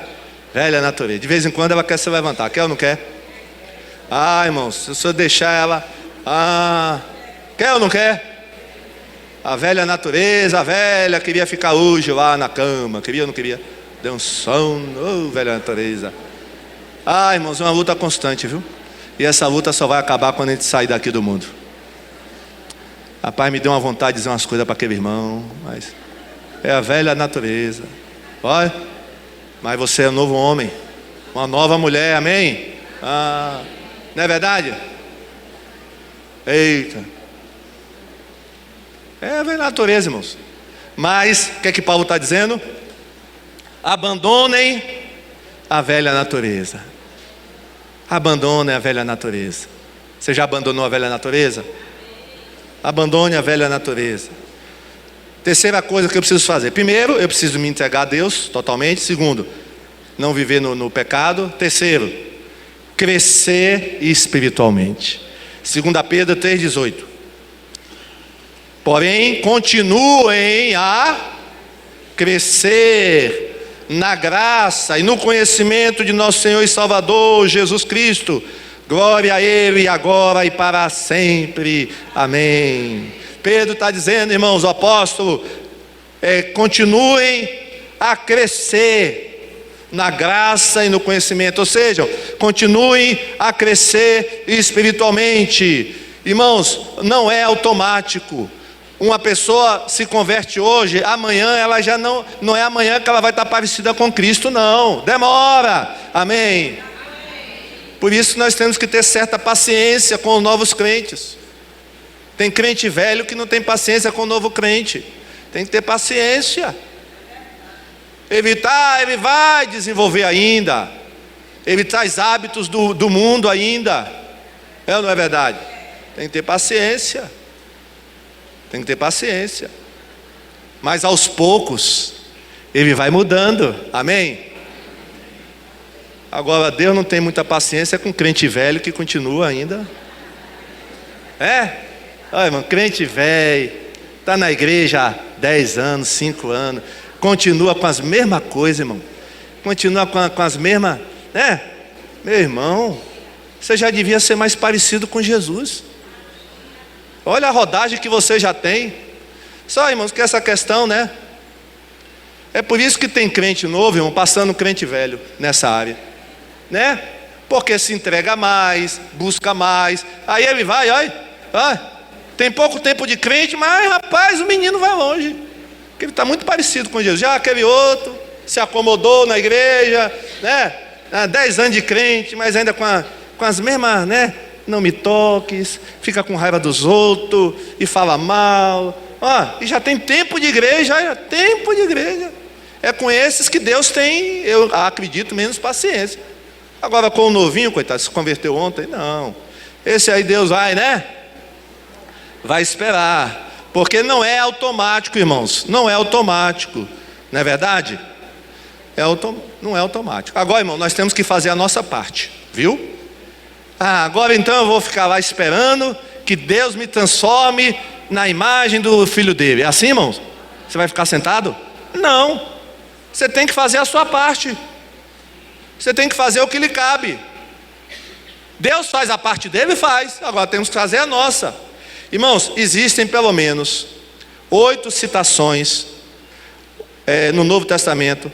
Velha natureza. De vez em quando ela quer se levantar. Quer ou não quer? Ah, irmãos, se o senhor deixar ela... quer ou não quer? A velha natureza, a velha queria ficar hoje lá na cama. Queria ou não queria? Deu um sono, velha natureza. Irmãos, é uma luta constante, viu? E essa luta só vai acabar quando a gente sair daqui do mundo. Rapaz, me deu uma vontade de dizer umas coisas para aquele irmão, mas... é a velha natureza. Olha, mas você é um novo homem, uma nova mulher, amém? Não é verdade? Eita. É a velha natureza, irmãos. Mas, o que é que Paulo está dizendo? Abandonem a velha natureza. Abandonem a velha natureza. Você já abandonou a velha natureza? Abandone a velha natureza. Terceira coisa que eu preciso fazer: primeiro, eu preciso me entregar a Deus totalmente. Segundo, não viver no pecado. Terceiro, crescer espiritualmente. 2 Pedro 3,18. Porém, continuem a crescer na graça e no conhecimento de nosso Senhor e Salvador Jesus Cristo. Glória a Ele agora e para sempre. Amém. Pedro está dizendo, irmãos, o apóstolo, continuem a crescer na graça e no conhecimento, ou seja, continuem a crescer espiritualmente. Irmãos, não é automático. Uma pessoa se converte hoje, amanhã ela já não é amanhã que ela vai estar parecida com Cristo, não. Demora, amém? Por isso nós temos que ter certa paciência com os novos crentes. Tem crente velho que não tem paciência com o novo crente. Tem que ter paciência. Ele vai desenvolver ainda. Ele traz hábitos do mundo ainda. É ou não é verdade? Tem que ter paciência. Tem que ter paciência. Mas aos poucos ele vai mudando. Amém? Agora, Deus não tem muita paciência com crente velho que continua ainda. Olha, irmão, crente velho, está na igreja há 10 anos, 5 anos, continua com as mesmas coisas, irmão. Continua com as mesmas, né? Meu irmão, você já devia ser mais parecido com Jesus. Olha a rodagem que você já tem. Só, irmãos, que essa questão, né? É por isso que tem crente novo, irmão, passando crente velho nessa área, né? Porque se entrega mais, busca mais. Aí ele vai, olha, tem pouco tempo de crente, mas rapaz, o menino vai longe. Porque ele está muito parecido com Jesus. Já aquele outro se acomodou na igreja, né? 10 anos de crente, mas ainda com as mesmas, né? Não me toques, fica com raiva dos outros e fala mal. E já tem tempo de igreja, tempo de igreja. É com esses que Deus tem, eu acredito, menos paciência. Agora com o novinho, coitado, se converteu ontem, não. Esse aí Deus vai, né? Vai esperar. Porque não é automático, irmãos. Não é automático. Não é verdade? Não é automático. Agora, irmão, nós temos que fazer a nossa parte. Viu? Agora então eu vou ficar lá esperando que Deus me transforme na imagem do filho dele. É assim, irmãos? Você vai ficar sentado? Não. Você tem que fazer a sua parte. Você tem que fazer o que lhe cabe. Deus faz a parte dele, faz. Agora temos que fazer a nossa. Irmãos, existem pelo menos 8 citações no Novo Testamento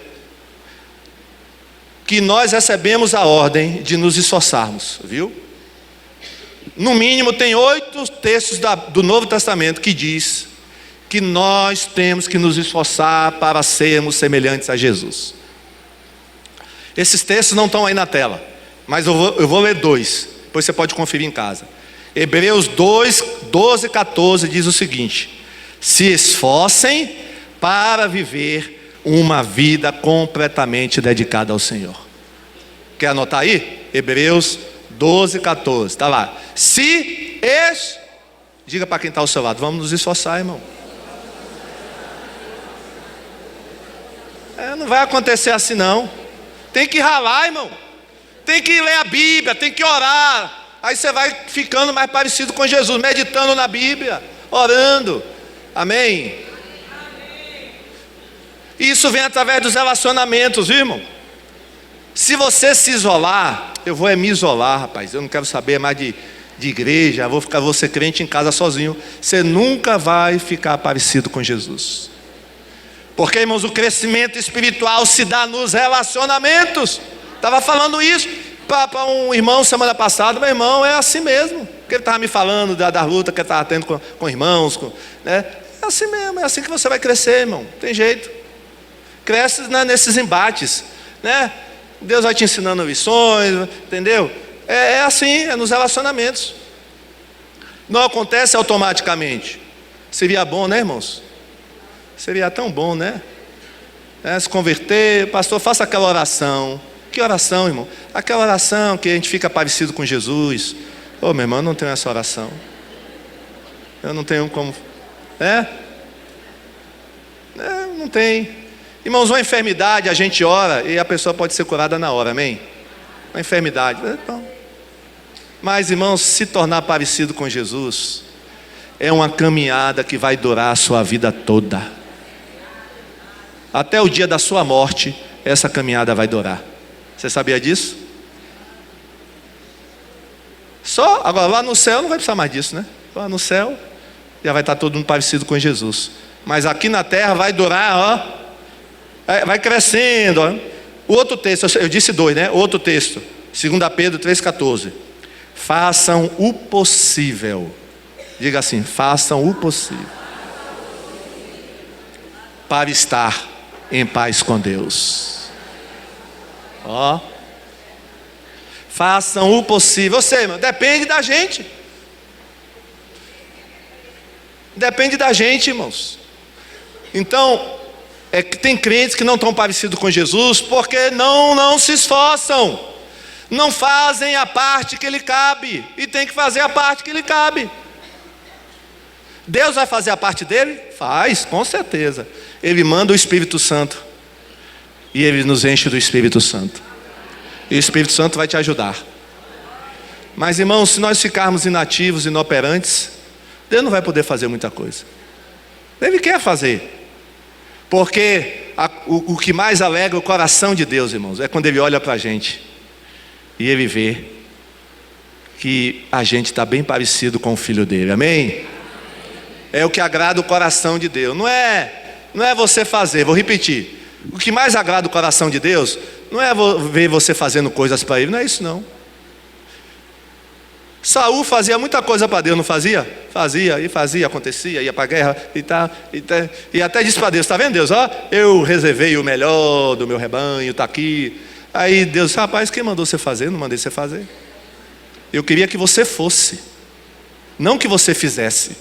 que nós recebemos a ordem de nos esforçarmos, viu? No mínimo tem 8 textos do Novo Testamento que diz que nós temos que nos esforçar para sermos semelhantes a Jesus. Esses textos não estão aí na tela, mas eu vou ler 2, depois você pode conferir em casa. Hebreus 2, 12 e 14 diz o seguinte: se esforcem para viver uma vida completamente dedicada ao Senhor. Quer anotar aí? Hebreus 12, 14, está lá. Diga para quem está ao seu lado, vamos nos esforçar, irmão. Não vai acontecer assim não. Tem que ralar, irmão. Tem que ler a Bíblia, tem que orar. Aí você vai ficando mais parecido com Jesus, meditando na Bíblia, orando. Amém? E isso vem através dos relacionamentos, viu, irmão? Se você se isolar, eu vou me isolar, rapaz. Eu não quero saber mais de igreja, vou ser crente em casa sozinho. Você nunca vai ficar parecido com Jesus. Porque, irmãos, o crescimento espiritual se dá nos relacionamentos. Estava falando isso para um irmão semana passada. Meu irmão, é assim mesmo. Porque ele estava me falando da luta que ele estava tendo com irmãos, né? É assim mesmo, é assim que você vai crescer, irmão. Não tem jeito. Cresce, né, nesses embates, né? Deus vai te ensinando lições, entendeu? É assim, é nos relacionamentos. Não acontece automaticamente. Seria bom, né, irmãos? Seria tão bom, né? Se converter, pastor, faça aquela oração. Que oração, irmão? Aquela oração que a gente fica parecido com Jesus. Meu irmão, eu não tenho essa oração. Eu não tenho como. Não tem. Irmãos, uma enfermidade, a gente ora e a pessoa pode ser curada na hora, amém? Uma enfermidade. Mas, irmãos, se tornar parecido com Jesus é uma caminhada que vai durar a sua vida toda. Até o dia da sua morte, essa caminhada vai durar. Você sabia disso? Agora lá no céu não vai precisar mais disso, né? Lá no céu já vai estar todo mundo parecido com Jesus. Mas aqui na terra vai durar, vai crescendo. O outro texto, eu disse 2, né? O outro texto, 2 Pedro 3,14. Façam o possível. Diga assim, façam o possível para estar em paz com Deus. Façam o possível. Você, irmão, depende da gente. Depende da gente, irmãos. Então, é que tem crentes que não estão parecidos com Jesus porque não se esforçam, não fazem a parte que lhe cabe, e tem que fazer a parte que lhe cabe. Deus vai fazer a parte dele? Faz, com certeza. Ele manda o Espírito Santo e ele nos enche do Espírito Santo. E o Espírito Santo vai te ajudar. Mas, irmãos, se nós ficarmos inativos, inoperantes, Deus não vai poder fazer muita coisa. Ele quer fazer. Porque o que mais alegra o coração de Deus, irmãos, é quando Ele olha para a gente e Ele vê que a gente está bem parecido com o Filho dele. Amém? É o que agrada o coração de Deus. Não é você fazer, vou repetir. O que mais agrada o coração de Deus não é ver você fazendo coisas para Ele, não é isso não. Saul fazia muita coisa para Deus, não fazia? Fazia, acontecia, ia para a guerra e até disse para Deus: está vendo, Deus? Ó, eu reservei o melhor do meu rebanho, está aqui. Aí Deus: rapaz, quem mandou você fazer? Não mandei você fazer. Eu queria que você fosse, não que você fizesse.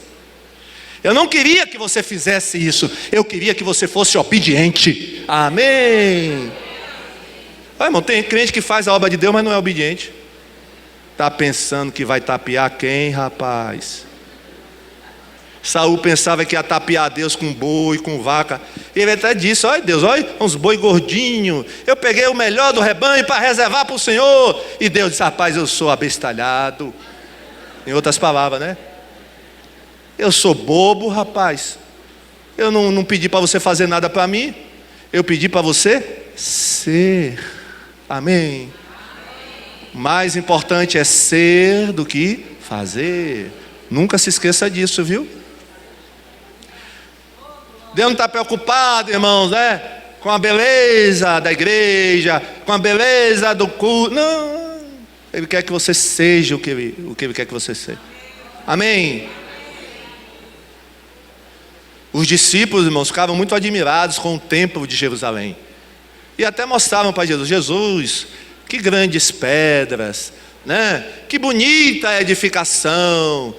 Eu não queria que você fizesse isso, eu queria que você fosse obediente. Amém. Olha, irmão, tem crente que faz a obra de Deus, mas não é obediente. Está pensando que vai tapear quem, rapaz? Saul pensava que ia tapear Deus com boi, com vaca. Ele até disse: olha Deus, olha uns boi gordinhos. Eu peguei o melhor do rebanho para reservar para o Senhor. E Deus disse: rapaz, eu sou abestalhado. Em outras palavras, né? Eu sou bobo, rapaz. Eu não pedi para você fazer nada para mim. Eu pedi para você ser. Amém. Mais importante é ser do que fazer. Nunca se esqueça disso, viu? Deus não está preocupado, irmãos, né? Com a beleza da igreja, com a beleza do culto. Não. Ele quer que você seja o que Ele quer que você seja. Amém. Os discípulos, irmãos, ficavam muito admirados com o templo de Jerusalém. E até mostravam para Jesus: Jesus, que grandes pedras, né? Que bonita edificação.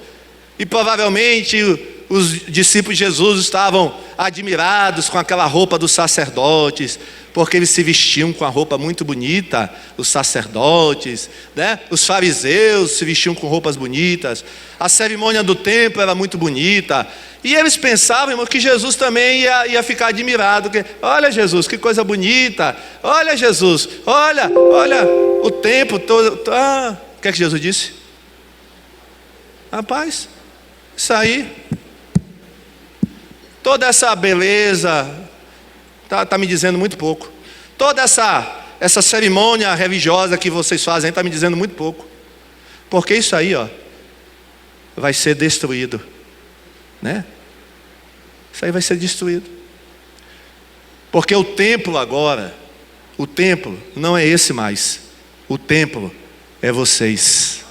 E provavelmente os discípulos de Jesus estavam admirados com aquela roupa dos sacerdotes, porque eles se vestiam com a roupa muito bonita, os sacerdotes, né? Os fariseus se vestiam com roupas bonitas, a cerimônia do templo era muito bonita, e eles pensavam, irmão, que Jesus também ia ficar admirado, que, olha Jesus, que coisa bonita, olha Jesus, olha o templo todo. O que é que Jesus disse? Rapaz, isso aí, toda essa beleza está me dizendo muito pouco. Toda essa cerimônia religiosa que vocês fazem está me dizendo muito pouco. Porque isso aí, ó, vai ser destruído, né? Isso aí vai ser destruído. Porque o templo agora, o templo não é esse mais. O templo é vocês.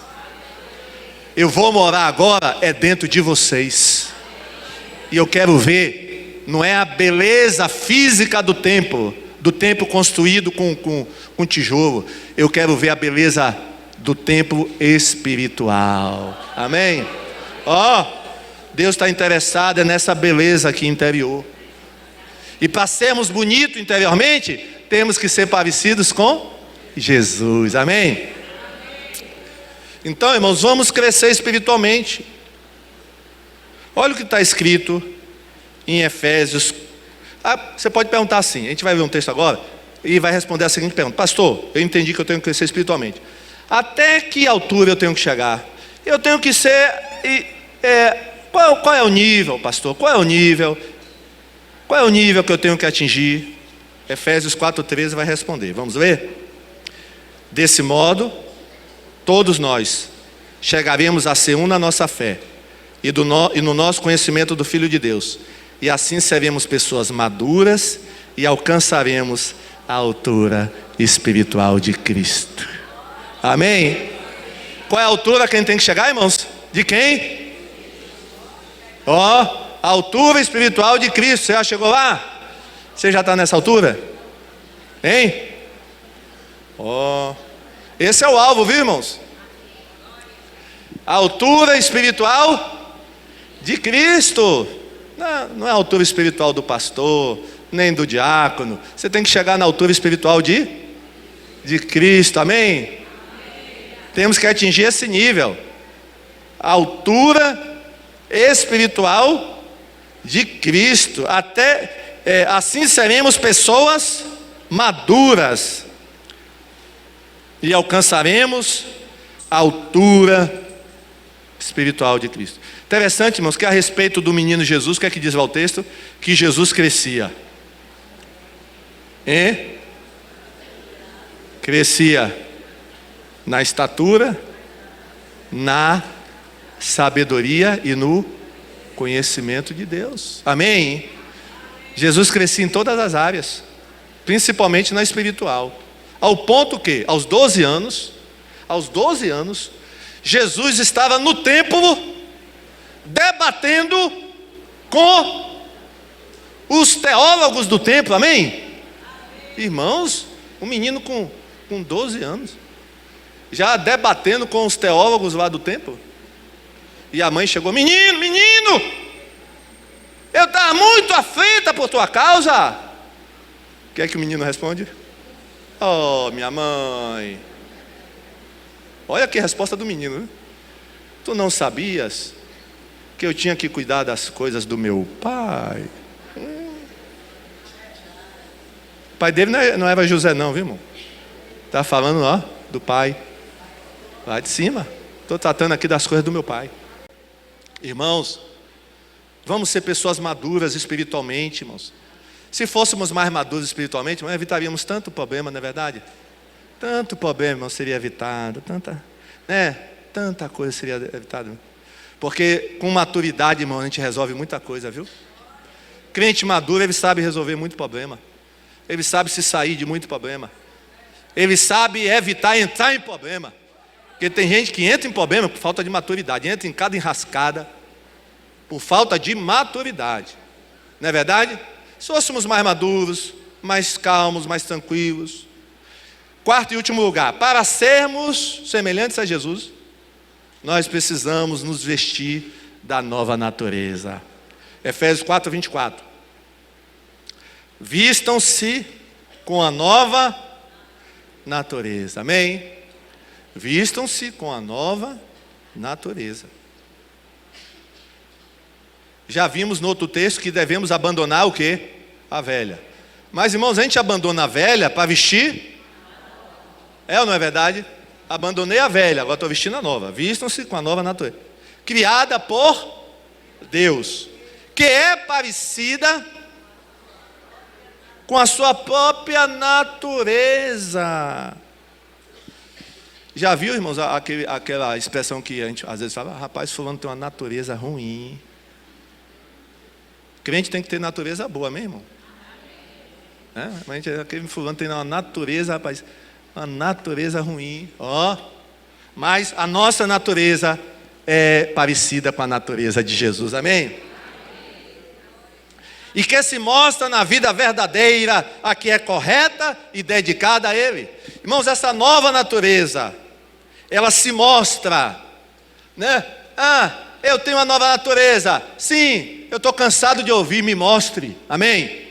Eu vou morar agora é dentro de vocês. E eu quero ver, não é a beleza física do templo construído com tijolo. Eu quero ver a beleza do templo espiritual. Amém? Deus está interessado nessa beleza aqui interior. E para sermos bonitos interiormente, temos que ser parecidos com Jesus. Amém? Então, irmãos, vamos crescer espiritualmente. Olha o que está escrito em Efésios. Você pode perguntar assim, a gente vai ver um texto agora e vai responder a seguinte pergunta: pastor, eu entendi que eu tenho que crescer espiritualmente. Até que altura eu tenho que chegar? Eu tenho que ser... Qual é o nível, pastor? Qual é o nível? Qual é o nível que eu tenho que atingir? Efésios 4,13 vai responder. Vamos ver? Desse modo, todos nós chegaremos a ser um na nossa fé e no nosso conhecimento do Filho de Deus. E assim seremos pessoas maduras e alcançaremos a altura espiritual de Cristo. Amém? Qual é a altura que a gente tem que chegar, irmãos? De quem? A altura espiritual de Cristo. Você já chegou lá? Você já está nessa altura? Hein? Esse é o alvo, viu, irmãos? A altura espiritual de Cristo. Não é a altura espiritual do pastor, nem do diácono. Você tem que chegar na altura espiritual de Cristo, amém? Temos que atingir esse nível. A altura espiritual de Cristo. Assim seremos pessoas maduras. e alcançaremos a altura espiritual de Cristo. Interessante, irmãos, que a respeito do menino Jesus, o que é que diz lá o texto? Que Jesus crescia. Crescia na estatura, na sabedoria e no conhecimento de Deus. Amém? Jesus crescia em todas as áreas, principalmente na espiritual. Ao ponto que, aos 12 anos, Jesus estava no templo debatendo com os teólogos do templo. Amém? Irmãos, um menino com 12 anos já debatendo com os teólogos lá do templo. E a mãe chegou: menino, eu estava muito aflita por tua causa. O que é que o menino responde? Oh, minha mãe. Olha que resposta do menino, né? Tu não sabias que eu tinha que cuidar das coisas do meu pai? O pai dele não era José não, viu, irmão? Está falando, ó, do pai lá de cima. Estou tratando aqui das coisas do meu pai. Irmãos, vamos ser pessoas maduras espiritualmente, irmãos. Se fôssemos mais maduros espiritualmente, nós evitaríamos tanto problema, não é verdade? Tanto problema, irmão, seria evitado. Tanta coisa seria evitada. Porque com maturidade, irmão, a gente resolve muita coisa, viu? Crente maduro, ele sabe resolver muito problema. Ele sabe se sair de muito problema. Ele sabe evitar entrar em problema. Porque tem gente que entra em problema por falta de maturidade. Entra em cada enrascada por falta de maturidade. Não é verdade? Se fôssemos mais maduros, mais calmos, mais tranquilos. Quarto e último lugar, para sermos semelhantes a Jesus, nós precisamos nos vestir da nova natureza. Efésios 4, 24. Vistam-se com a nova natureza. Amém? Vistam-se com a nova natureza. Já vimos no outro texto que devemos abandonar o quê? A velha. Mas, irmãos, a gente abandona a velha para vestir? É ou não é verdade? Abandonei a velha, agora estou vestindo a nova. Vistam-se com a nova natureza, criada por Deus, que é parecida com a sua própria natureza. Já viu, irmãos, aquela expressão que a gente às vezes fala: rapaz, fulano tem uma natureza ruim. Crente tem que ter natureza boa, amém, irmão? Mas aquele fulano tem uma natureza, rapaz, uma natureza ruim. Mas a nossa natureza é parecida com a natureza de Jesus, amém? E que se mostra na vida verdadeira, a que é correta e dedicada a Ele. Irmãos, essa nova natureza, ela se mostra, né? Eu tenho uma nova natureza. Sim, eu estou cansado de ouvir, me mostre, amém?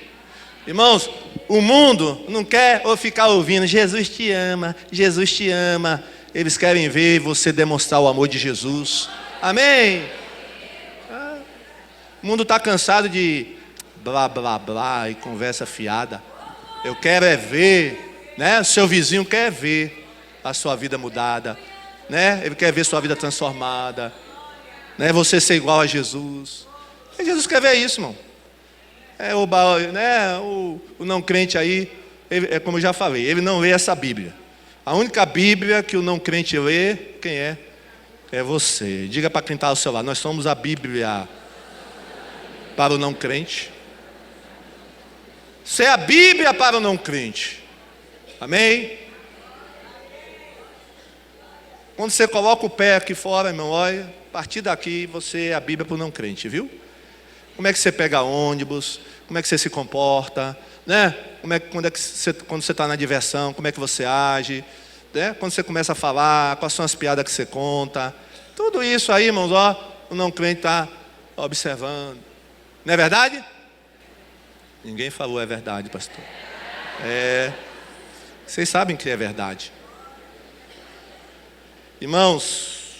Irmãos, o mundo não quer ficar ouvindo: Jesus te ama, Jesus te ama. Eles querem ver você demonstrar o amor de Jesus, amém? O mundo está cansado de blá blá blá e conversa fiada. Eu quero é ver, né? O seu vizinho quer ver a sua vida mudada, né? Ele quer ver sua vida transformada, né? Você ser igual a Jesus. E Jesus quer ver isso, irmão. O não crente aí, é como eu já falei, ele não lê essa Bíblia. A única Bíblia que o não crente lê, quem é? É você. Diga para quem está ao seu lado: nós somos a Bíblia para o não crente. Você é a Bíblia para o não crente, amém? Quando você coloca o pé aqui fora, irmão, olha, a partir daqui você é a Bíblia para o não crente, viu? Como é que você pega ônibus? Como é que você se comporta? Né? Quando você está na diversão, como é que você age? Né? Quando você começa a falar, quais são as piadas que você conta? Tudo isso aí, irmãos, o não crente está observando. Não é verdade? Ninguém falou é verdade, pastor. Vocês sabem que é verdade. Irmãos,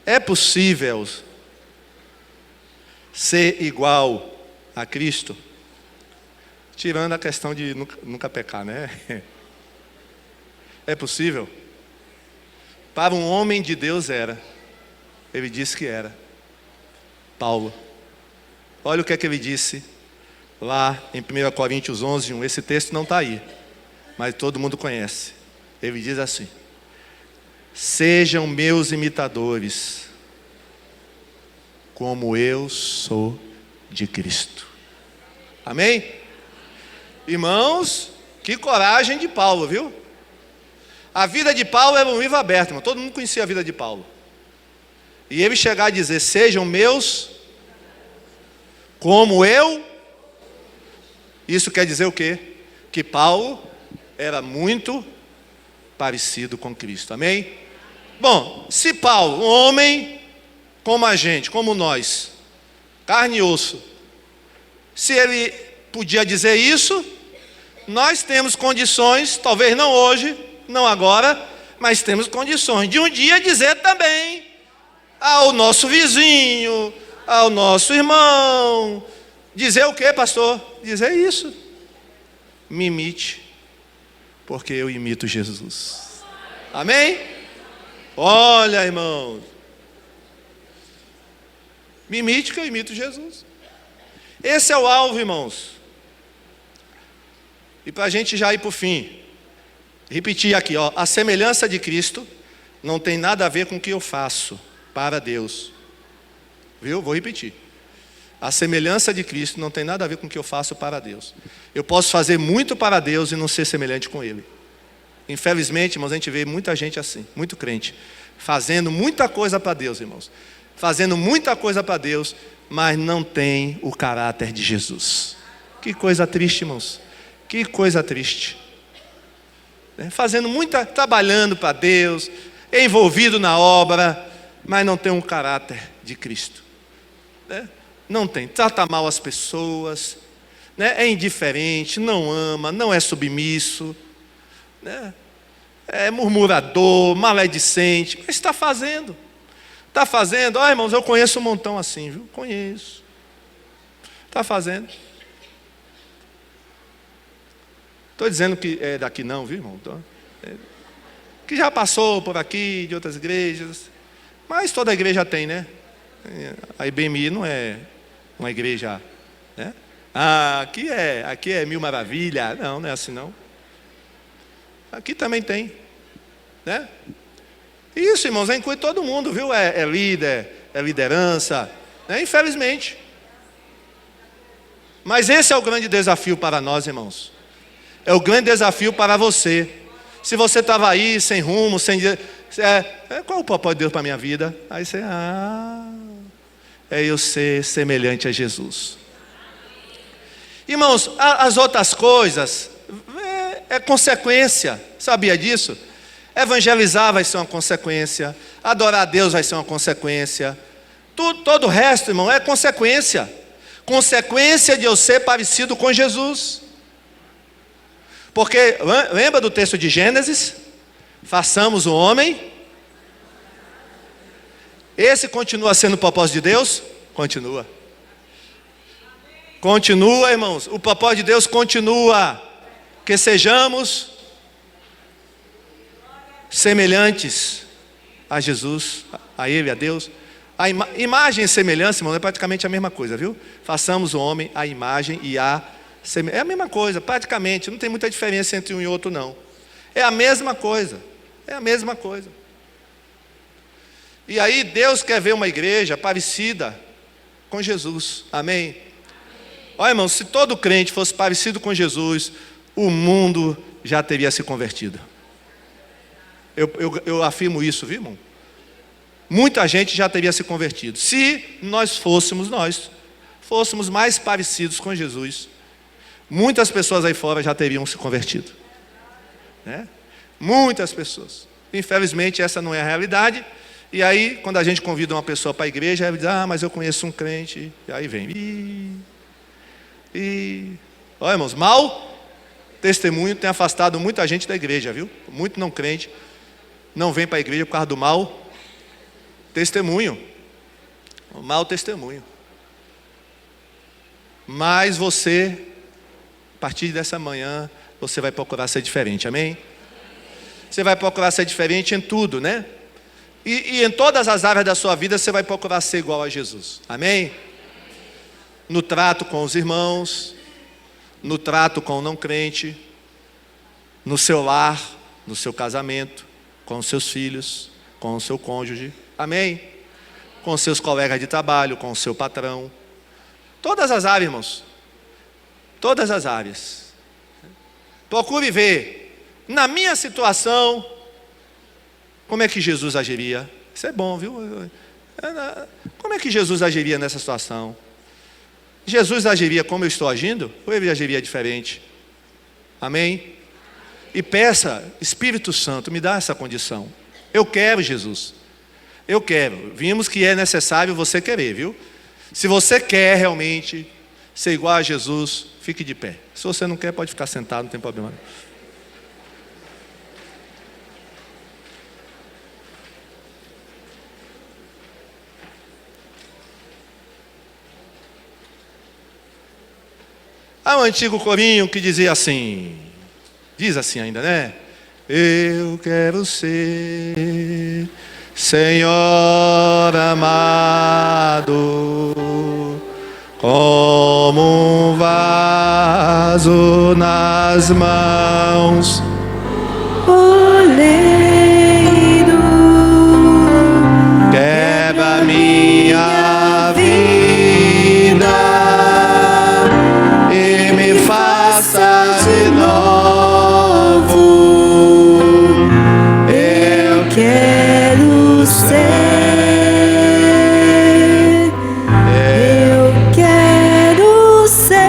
é possível ser igual a Cristo, tirando a questão de nunca pecar, né? É possível? Para um homem de Deus era. Ele disse que era. Paulo. Olha o que é que ele disse lá em 1 Coríntios 11:1. Esse texto não está aí, mas todo mundo conhece. Ele diz assim: sejam meus imitadores, como eu sou de Cristo. Amém? Irmãos, que coragem de Paulo, viu? A vida de Paulo era um livro aberto, irmão. Todo mundo conhecia a vida de Paulo. E ele chegar a dizer: sejam meus, como eu. Isso quer dizer o quê? Que Paulo era muito parecido com Cristo. Amém? Bom, se Paulo, um homem como a gente, como nós, carne e osso, se ele podia dizer isso, nós temos condições, talvez não hoje, não agora, mas temos condições de um dia dizer também ao nosso vizinho, ao nosso irmão. Dizer o que, pastor? Dizer isso. Me imite, porque eu imito Jesus. Amém? Olha, irmãos. Me imite que eu imito Jesus. Esse é o alvo, irmãos. E para a gente já ir para o fim, repetir aqui, ó, a semelhança de Cristo não tem nada a ver com o que eu faço para Deus. Viu? Vou repetir. A semelhança de Cristo não tem nada a ver com o que eu faço para Deus. Eu posso fazer muito para Deus e não ser semelhante com Ele. Infelizmente, irmãos, a gente vê muita gente assim, muito crente, fazendo muita coisa para Deus, irmãos. Fazendo muita coisa para Deus, mas não tem o caráter de Jesus. Que coisa triste, irmãos. Que coisa triste. Fazendo muita, trabalhando para Deus, envolvido na obra, mas não tem um caráter de Cristo. Não tem, trata mal as pessoas, é indiferente, não ama, não é submisso, é murmurador, maledicente, mas está fazendo. Está fazendo, ó irmãos, eu conheço um montão assim, viu? Conheço. Está fazendo. Estou dizendo que é daqui não, viu, irmão? Que já passou por aqui, de outras igrejas, mas toda igreja tem, né? A IBMI não é uma igreja, né? Ah, aqui é mil maravilha. Não, não é assim não. Aqui também tem, né? Isso, irmãos, inclui todo mundo, viu? É líder, é liderança, né? Infelizmente. Mas esse é o grande desafio para nós, irmãos. É o grande desafio para você. Se você estava aí, sem rumo, sem... qual é o propósito de Deus para a minha vida? Aí você... é eu ser semelhante a Jesus. Irmãos, as outras coisas é consequência. Sabia disso? Evangelizar vai ser uma consequência. Adorar a Deus vai ser uma consequência. Todo o resto, irmão, é consequência. Consequência de eu ser parecido com Jesus. Porque, lembra do texto de Gênesis? Façamos o homem. Esse continua sendo o propósito de Deus? Continua. Continua, irmãos. O propósito de Deus continua. Que sejamos semelhantes a Jesus, a Ele, a Deus. A imagem e semelhança, irmão, é praticamente a mesma coisa, viu? Façamos o homem a imagem e a semelhança. É a mesma coisa, praticamente. Não tem muita diferença entre um e outro, não. É a mesma coisa. É a mesma coisa. E aí Deus quer ver uma igreja parecida com Jesus. Amém? Olha, irmão, se todo crente fosse parecido com Jesus, o mundo já teria se convertido. Eu afirmo isso, viu, irmão? Muita gente já teria se convertido. Se nós fôssemos mais parecidos com Jesus, muitas pessoas aí fora já teriam se convertido, né? Muitas pessoas. Infelizmente essa não é a realidade. E aí quando a gente convida uma pessoa para a igreja, ela diz: mas eu conheço um crente. E aí vem. Olha, irmãos, mau testemunho tem afastado muita gente da igreja, viu? Muito não crente não vem para a igreja por causa do mau testemunho. O mau testemunho. Mas você, a partir dessa manhã, você vai procurar ser diferente, amém? Você vai procurar ser diferente em tudo, né? E em todas as áreas da sua vida você vai procurar ser igual a Jesus. Amém? No trato com os irmãos, no trato com o não crente, no seu lar, no seu casamento, com os seus filhos, com o seu cônjuge. Amém? Com os seus colegas de trabalho, com o seu patrão. Todas as áreas, irmãos. Todas as áreas. Procure ver, na minha situação, como é que Jesus agiria. Isso é bom, viu? Como é que Jesus agiria nessa situação? Jesus agiria como eu estou agindo? Ou ele agiria diferente? Amém? E peça, Espírito Santo, me dá essa condição. Eu quero, Jesus. Eu quero. Vimos que é necessário você querer, viu? Se você quer realmente ser igual a Jesus, fique de pé. Se você não quer, pode ficar sentado, não tem problema. Há um antigo corinho que dizia assim, diz assim ainda, né? Eu quero ser Senhor amado, como um vaso nas mãos, oleiro, quebra minha vida e me faça de novo. Eu quero ser, eu quero ser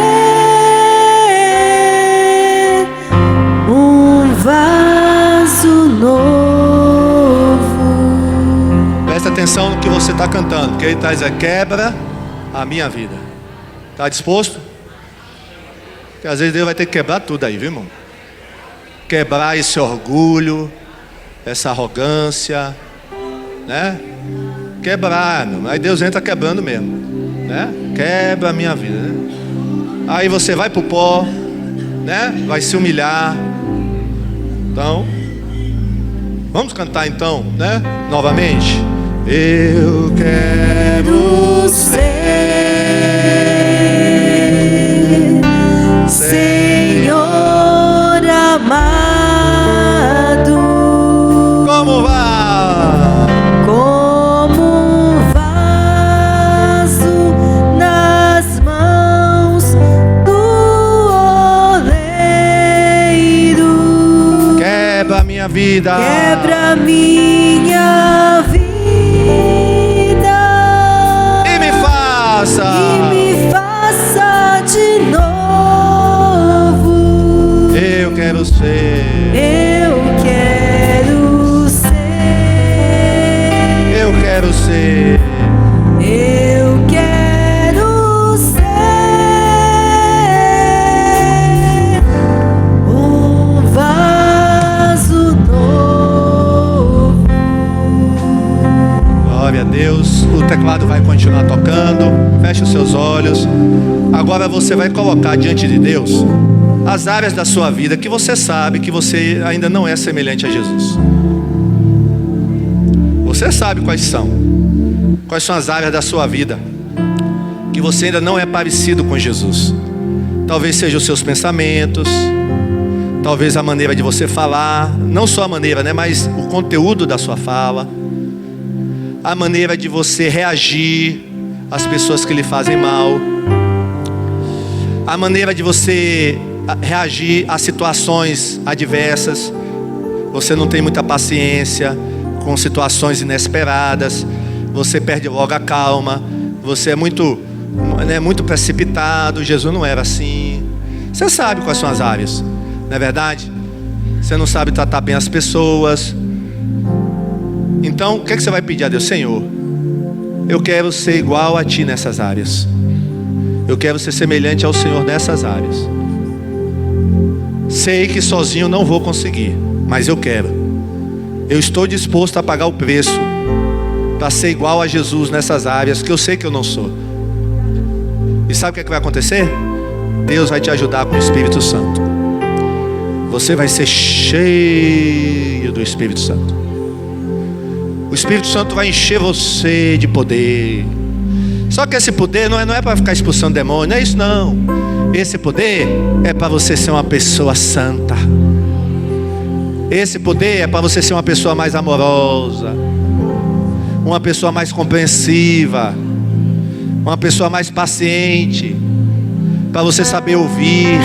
um vaso novo. Presta atenção no que você está cantando, porque ele está dizendo, quebra a minha vida. Está disposto? Porque às vezes Deus vai ter que quebrar tudo aí, viu, irmão? Quebrar esse orgulho, essa arrogância, né? Quebrar, meu. Aí Deus entra quebrando mesmo, né? Quebra a minha vida, né? Aí você vai pro pó, né? Vai se humilhar. Então, vamos cantar então, né? Novamente. Eu quero ser Senhor amado, como vai? como um vaso nas mãos do oleiro. Quebra a minha vida. Quebra minha vida E me faça. de novo. Eu quero ser. Eu quero ser. Eu quero ser. Eu quero ser um vaso novo. Glória a Deus. O teclado vai continuar tocando. Feche os seus olhos. Agora você vai colocar diante de Deus as áreas da sua vida que você sabe que você ainda não é semelhante a Jesus. Você sabe quais são. Quais são as áreas da sua vida que você ainda não é parecido com Jesus. Talvez sejam os seus pensamentos, talvez a maneira de você falar, não só a maneira, né, mas o conteúdo da sua fala, a maneira de você reagir às pessoas que lhe fazem mal, a maneira de você reagir a situações adversas. Você não tem muita paciência com situações inesperadas, você perde logo a calma, você é muito precipitado. Jesus não era assim. Você sabe quais são as áreas, não é verdade? Você não sabe tratar bem as pessoas. Então, o que é que você vai pedir a Deus? Senhor, eu quero ser igual a Ti nessas áreas. Eu quero ser semelhante ao Senhor nessas áreas. Sei que sozinho não vou conseguir, mas eu quero. Eu estou disposto a pagar o preço para ser igual a Jesus nessas áreas que eu sei que eu não sou. E sabe o que é que vai acontecer? Deus vai te ajudar com o Espírito Santo. você vai ser cheio do Espírito Santo. O Espírito Santo vai encher você de poder. Só que esse poder não é para ficar expulsando demônio, não é isso não. Esse poder é para você ser uma pessoa santa. Esse poder é para você ser uma pessoa mais amorosa, uma pessoa mais compreensiva, uma pessoa mais paciente, para você saber ouvir,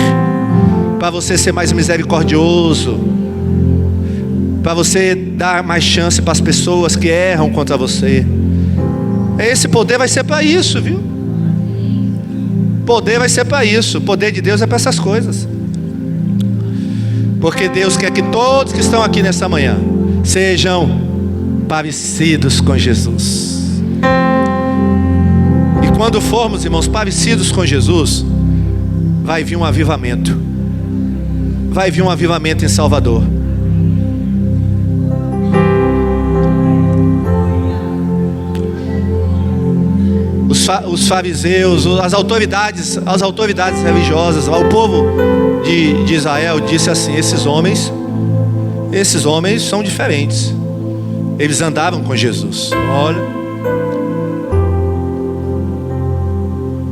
para você ser mais misericordioso, para você dar mais chance para as pessoas que erram contra você. Esse poder vai ser para isso, viu? Poder vai ser para isso. O poder de Deus é para essas coisas. Porque Deus quer que todos que estão aqui nessa manhã sejam parecidos com Jesus. E quando formos, irmãos, parecidos com Jesus, vai vir um avivamento. Vai vir um avivamento em Salvador. Os fariseus, as autoridades religiosas, o povo de Israel disse assim: esses homens são diferentes. Eles andavam com Jesus. Olha.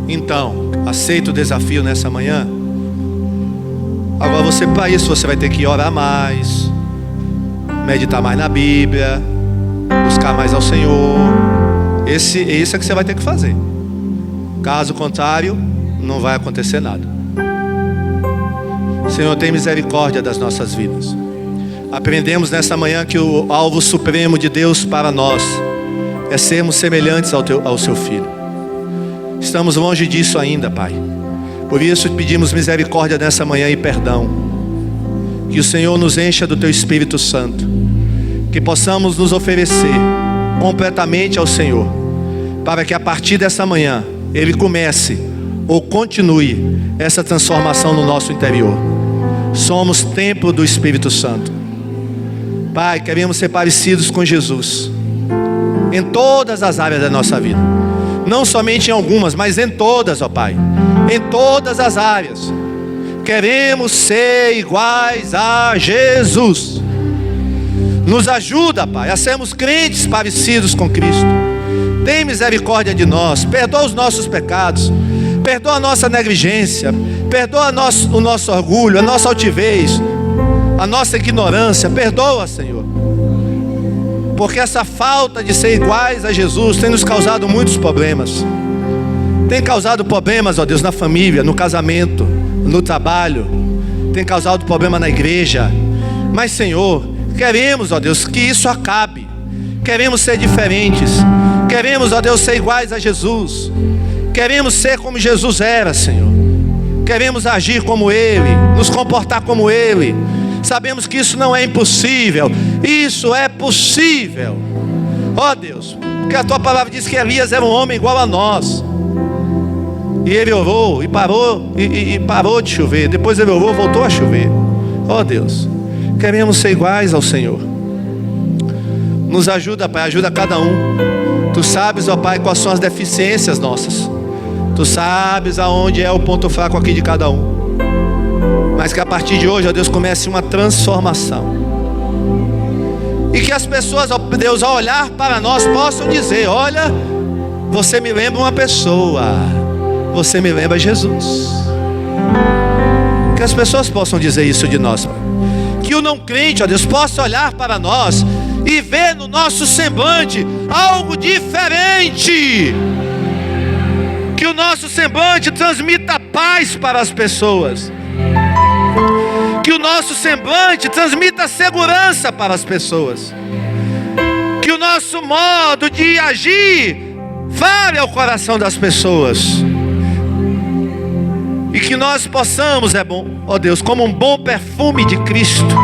Então, aceita o desafio nessa manhã. Agora para isso você vai ter que orar mais, meditar mais na Bíblia, buscar mais ao Senhor. Isso é que você vai ter que fazer. Caso contrário, não vai acontecer nada. Senhor, tem misericórdia das nossas vidas. Aprendemos nessa manhã que o alvo supremo de Deus para nós é sermos semelhantes ao seu Filho. Estamos longe disso ainda, Pai. Por isso pedimos misericórdia nessa manhã e perdão. Que o Senhor nos encha do Teu Espírito Santo. Que possamos nos oferecer completamente ao Senhor, para que a partir dessa manhã Ele comece ou continue essa transformação no nosso interior. Somos templo do Espírito Santo. Pai, queremos ser parecidos com Jesus em todas as áreas da nossa vida, não somente em algumas, mas em todas, ó Pai, em todas as áreas. Queremos ser iguais a Jesus. Nos ajuda, Pai, a sermos crentes parecidos com Cristo. Tem misericórdia de nós, perdoa os nossos pecados, perdoa a nossa negligência, perdoa o nosso orgulho, a nossa altivez, a nossa ignorância. Perdoa, Senhor, porque essa falta de ser iguais a Jesus tem nos causado muitos problemas. Tem causado problemas, ó Deus, na família, no casamento, no trabalho. Tem causado problema na igreja. Mas, Senhor, queremos, ó Deus, que isso acabe. Queremos ser diferentes. Queremos, ó Deus, ser iguais a Jesus. Queremos ser como Jesus era, Senhor. Queremos agir como Ele, nos comportar como Ele. Sabemos que isso não é impossível. Isso é possível. Ó Deus, porque a Tua palavra diz que Elias era um homem igual a nós. E ele orou e parou de chover. Depois ele orou, voltou a chover. Ó Deus, queremos ser iguais ao Senhor. Nos ajuda, Pai, ajuda cada um. Tu sabes, ó Pai, quais são as deficiências nossas. Tu sabes aonde é o ponto fraco aqui de cada um. Mas que a partir de hoje, ó Deus, comece uma transformação. E que as pessoas, ó Deus, ao olhar para nós, possam dizer: olha, você me lembra uma pessoa. Você me lembra Jesus. Que as pessoas possam dizer isso de nós, Pai. Que o não crente, ó Deus, possa olhar para nós e ver no nosso semblante algo diferente. Que o nosso semblante transmita paz para as pessoas. Que o nosso semblante transmita segurança para as pessoas. Que o nosso modo de agir fale ao coração das pessoas. E que nós possamos, ó Deus, como um bom perfume de Cristo,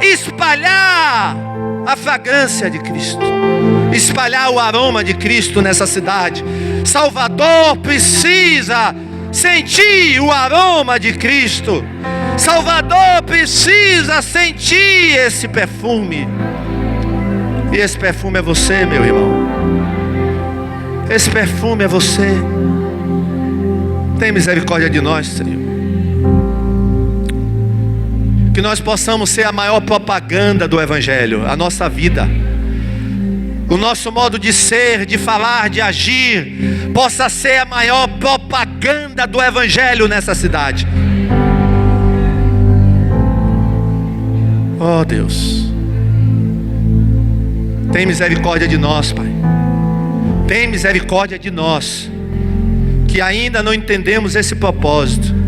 espalhar a fragrância de Cristo, espalhar o aroma de Cristo nessa cidade. Salvador precisa sentir o aroma de Cristo. Salvador precisa sentir esse perfume. E esse perfume é você, meu irmão. Esse perfume é você. Tem misericórdia de nós, Senhor. Que nós possamos ser a maior propaganda do Evangelho, a nossa vida, o nosso modo de ser, de falar, de agir, possa ser a maior propaganda do Evangelho nessa cidade. Oh Deus, tem misericórdia de nós, Pai. Tem misericórdia de nós, que ainda não entendemos esse propósito,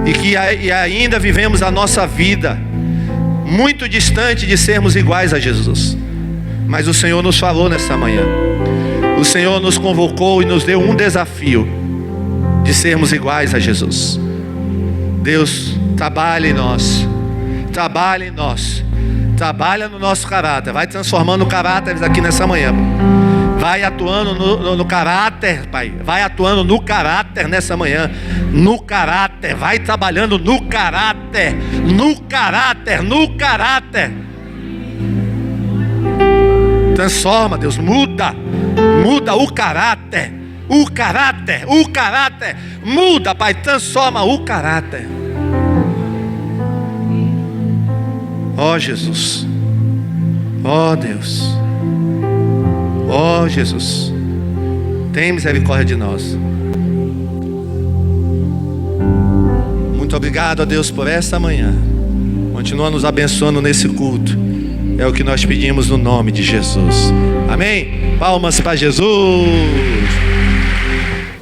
e que ainda vivemos a nossa vida muito distante de sermos iguais a Jesus. Mas o Senhor nos falou nessa manhã, o Senhor nos convocou e nos deu um desafio de sermos iguais a Jesus. Deus, trabalha em nós, trabalha em nós, trabalha no nosso caráter, vai transformando caráteres aqui nessa manhã. Vai atuando no caráter, Pai. Vai atuando no caráter nessa manhã. No caráter. Vai trabalhando no caráter. No caráter. No caráter. Transforma, Deus. Muda. Muda o caráter. O caráter. O caráter. Muda, Pai. Transforma o caráter. Ó Jesus. Ó Deus. Oh Jesus, tem misericórdia de nós. Muito obrigado a Deus por essa manhã. Continua nos abençoando nesse culto. É o que nós pedimos no nome de Jesus. Amém? Palmas para Jesus.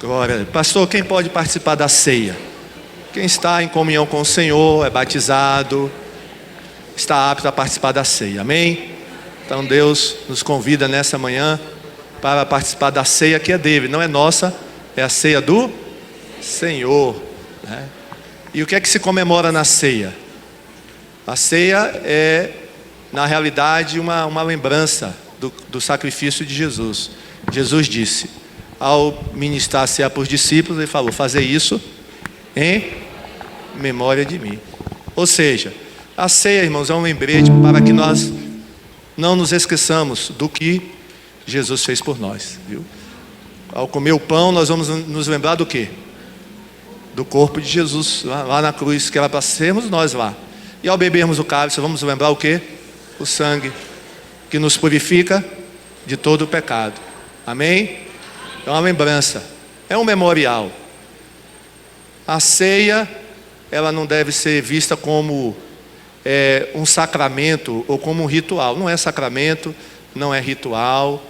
Glória. Pastor, quem pode participar da ceia? Quem está em comunhão com o Senhor, é batizado, está apto a participar da ceia. Amém? Então Deus nos convida nessa manhã para participar da ceia que é dele, não é nossa, é a ceia do Senhor, né? E o que é que se comemora na ceia? A ceia é, na realidade, uma lembrança do sacrifício de Jesus. Jesus disse, ao ministrar a ceia para os discípulos, ele falou, fazer isso em memória de mim. Ou seja, a ceia, irmãos, é um lembrete para que nós não nos esqueçamos do que Jesus fez por nós, viu? Ao comer o pão, nós vamos nos lembrar do quê? Do corpo de Jesus, lá na cruz, que era para sermos nós lá. E ao bebermos o cálice, vamos lembrar o quê? O sangue, que nos purifica de todo o pecado. Amém? É uma lembrança, é um memorial. A ceia, ela não deve ser vista como um sacramento ou como um ritual. Não é sacramento, não é ritual,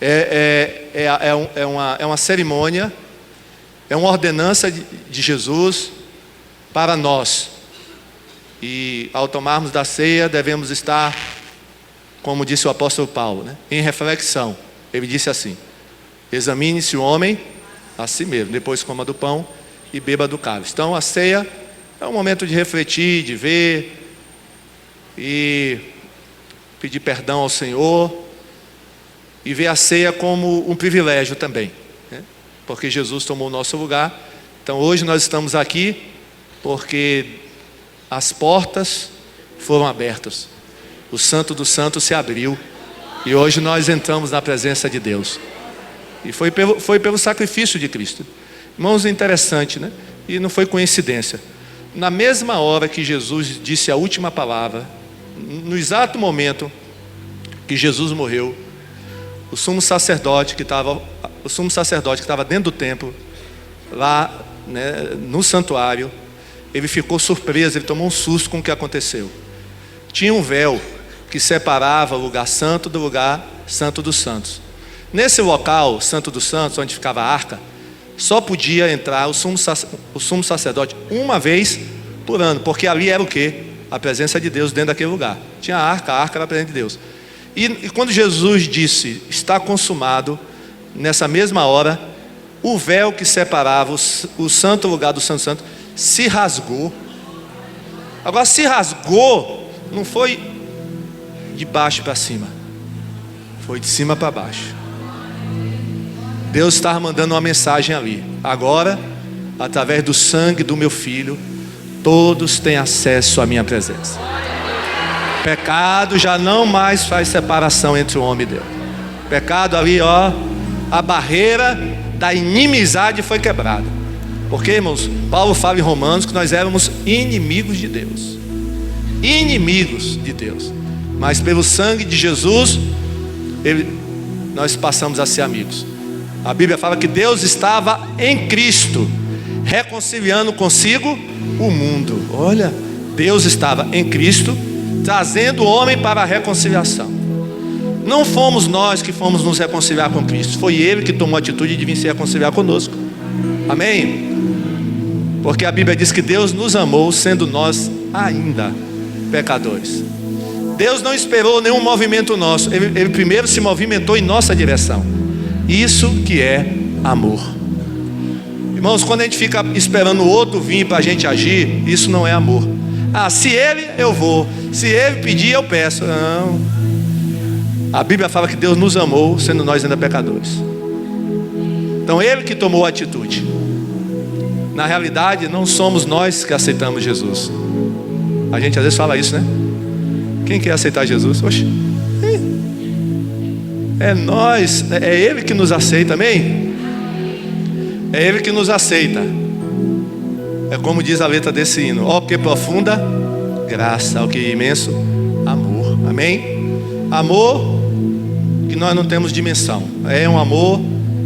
é uma cerimônia, é uma ordenança de Jesus para nós. E ao tomarmos da ceia devemos estar, como disse o apóstolo Paulo, né, em reflexão. Ele disse assim, examine-se o homem a si mesmo, depois coma do pão e beba do cálice. Então a ceia é um momento de refletir, de ver e pedir perdão ao Senhor, e ver a ceia como um privilégio também, né? Porque Jesus tomou o nosso lugar. Então hoje nós estamos aqui porque as portas foram abertas, o Santo dos Santos se abriu, e hoje nós entramos na presença de Deus, e foi pelo sacrifício de Cristo. Irmãos, é interessante, né? E não foi coincidência. Na mesma hora que Jesus disse a última palavra, no exato momento que Jesus morreu, o sumo sacerdote que estava dentro do templo, lá, né, no santuário, ele ficou surpreso, ele tomou um susto com o que aconteceu. Tinha um véu que separava o lugar santo do lugar santo dos santos. Nesse local, Santo dos Santos, onde ficava a arca, só podia entrar o sumo sacerdote uma vez por ano, porque ali era o quê? A presença de Deus dentro daquele lugar. Tinha a arca era a presença de Deus. E quando Jesus disse, está consumado, nessa mesma hora, o véu que separava o santo lugar do santo santo se rasgou. Agora, se rasgou, não foi de baixo para cima, foi de cima para baixo. Deus estava mandando uma mensagem ali. Agora, através do sangue do meu filho, todos têm acesso à minha presença. Pecado já não mais faz separação entre o homem e Deus. Pecado ali, ó, a barreira da inimizade foi quebrada. Porque, irmãos, Paulo fala em Romanos que nós éramos inimigos de Deus. inimigos de Deus. Mas pelo sangue de Jesus, nós passamos a ser amigos. A Bíblia fala que Deus estava em Cristo, reconciliando consigo o mundo. Olha, Deus estava em Cristo, trazendo o homem para a reconciliação. Não fomos nós que fomos nos reconciliar com Cristo, foi Ele que tomou a atitude de vir se reconciliar conosco. Amém? Porque a Bíblia diz que Deus nos amou, sendo nós ainda pecadores. Deus não esperou nenhum movimento nosso, Ele primeiro se movimentou em nossa direção. Isso que é amor. Irmãos, quando a gente fica esperando o outro vir para a gente agir, isso não é amor. Se Ele, eu vou. Se Ele pedir, eu peço. Não. A Bíblia fala que Deus nos amou, sendo nós ainda pecadores. Então Ele que tomou a atitude. Na realidade, não somos nós que aceitamos Jesus. A gente às vezes fala isso, né? Quem quer aceitar Jesus? Oxe, é nós, é Ele que nos aceita, amém? É Ele que nos aceita. É como diz a letra desse hino: ó, que profunda graça, ó, que imenso amor, amém? Amor que nós não temos dimensão, é um amor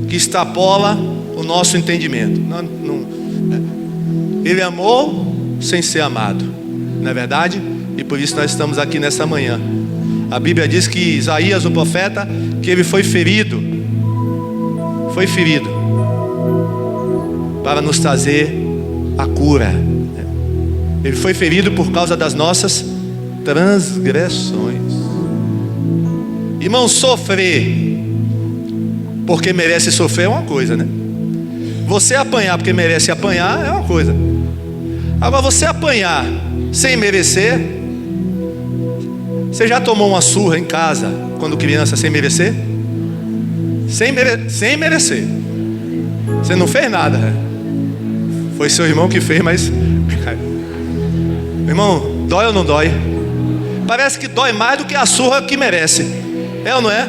que extrapola o nosso entendimento. Ele amou sem ser amado, não é verdade? E por isso nós estamos aqui nessa manhã. A Bíblia diz que Isaías, o profeta, que ele foi ferido para nos trazer a cura. Ele foi ferido por causa das nossas transgressões. Irmão, sofrer porque merece sofrer é uma coisa, né? Você apanhar porque merece apanhar é uma coisa. Agora, você apanhar sem merecer. Você já tomou uma surra em casa quando criança sem merecer? Sem merecer. Você não fez nada, né? Foi seu irmão que fez, mas irmão, dói ou não dói? Parece que dói mais do que a surra que merece. É ou não é?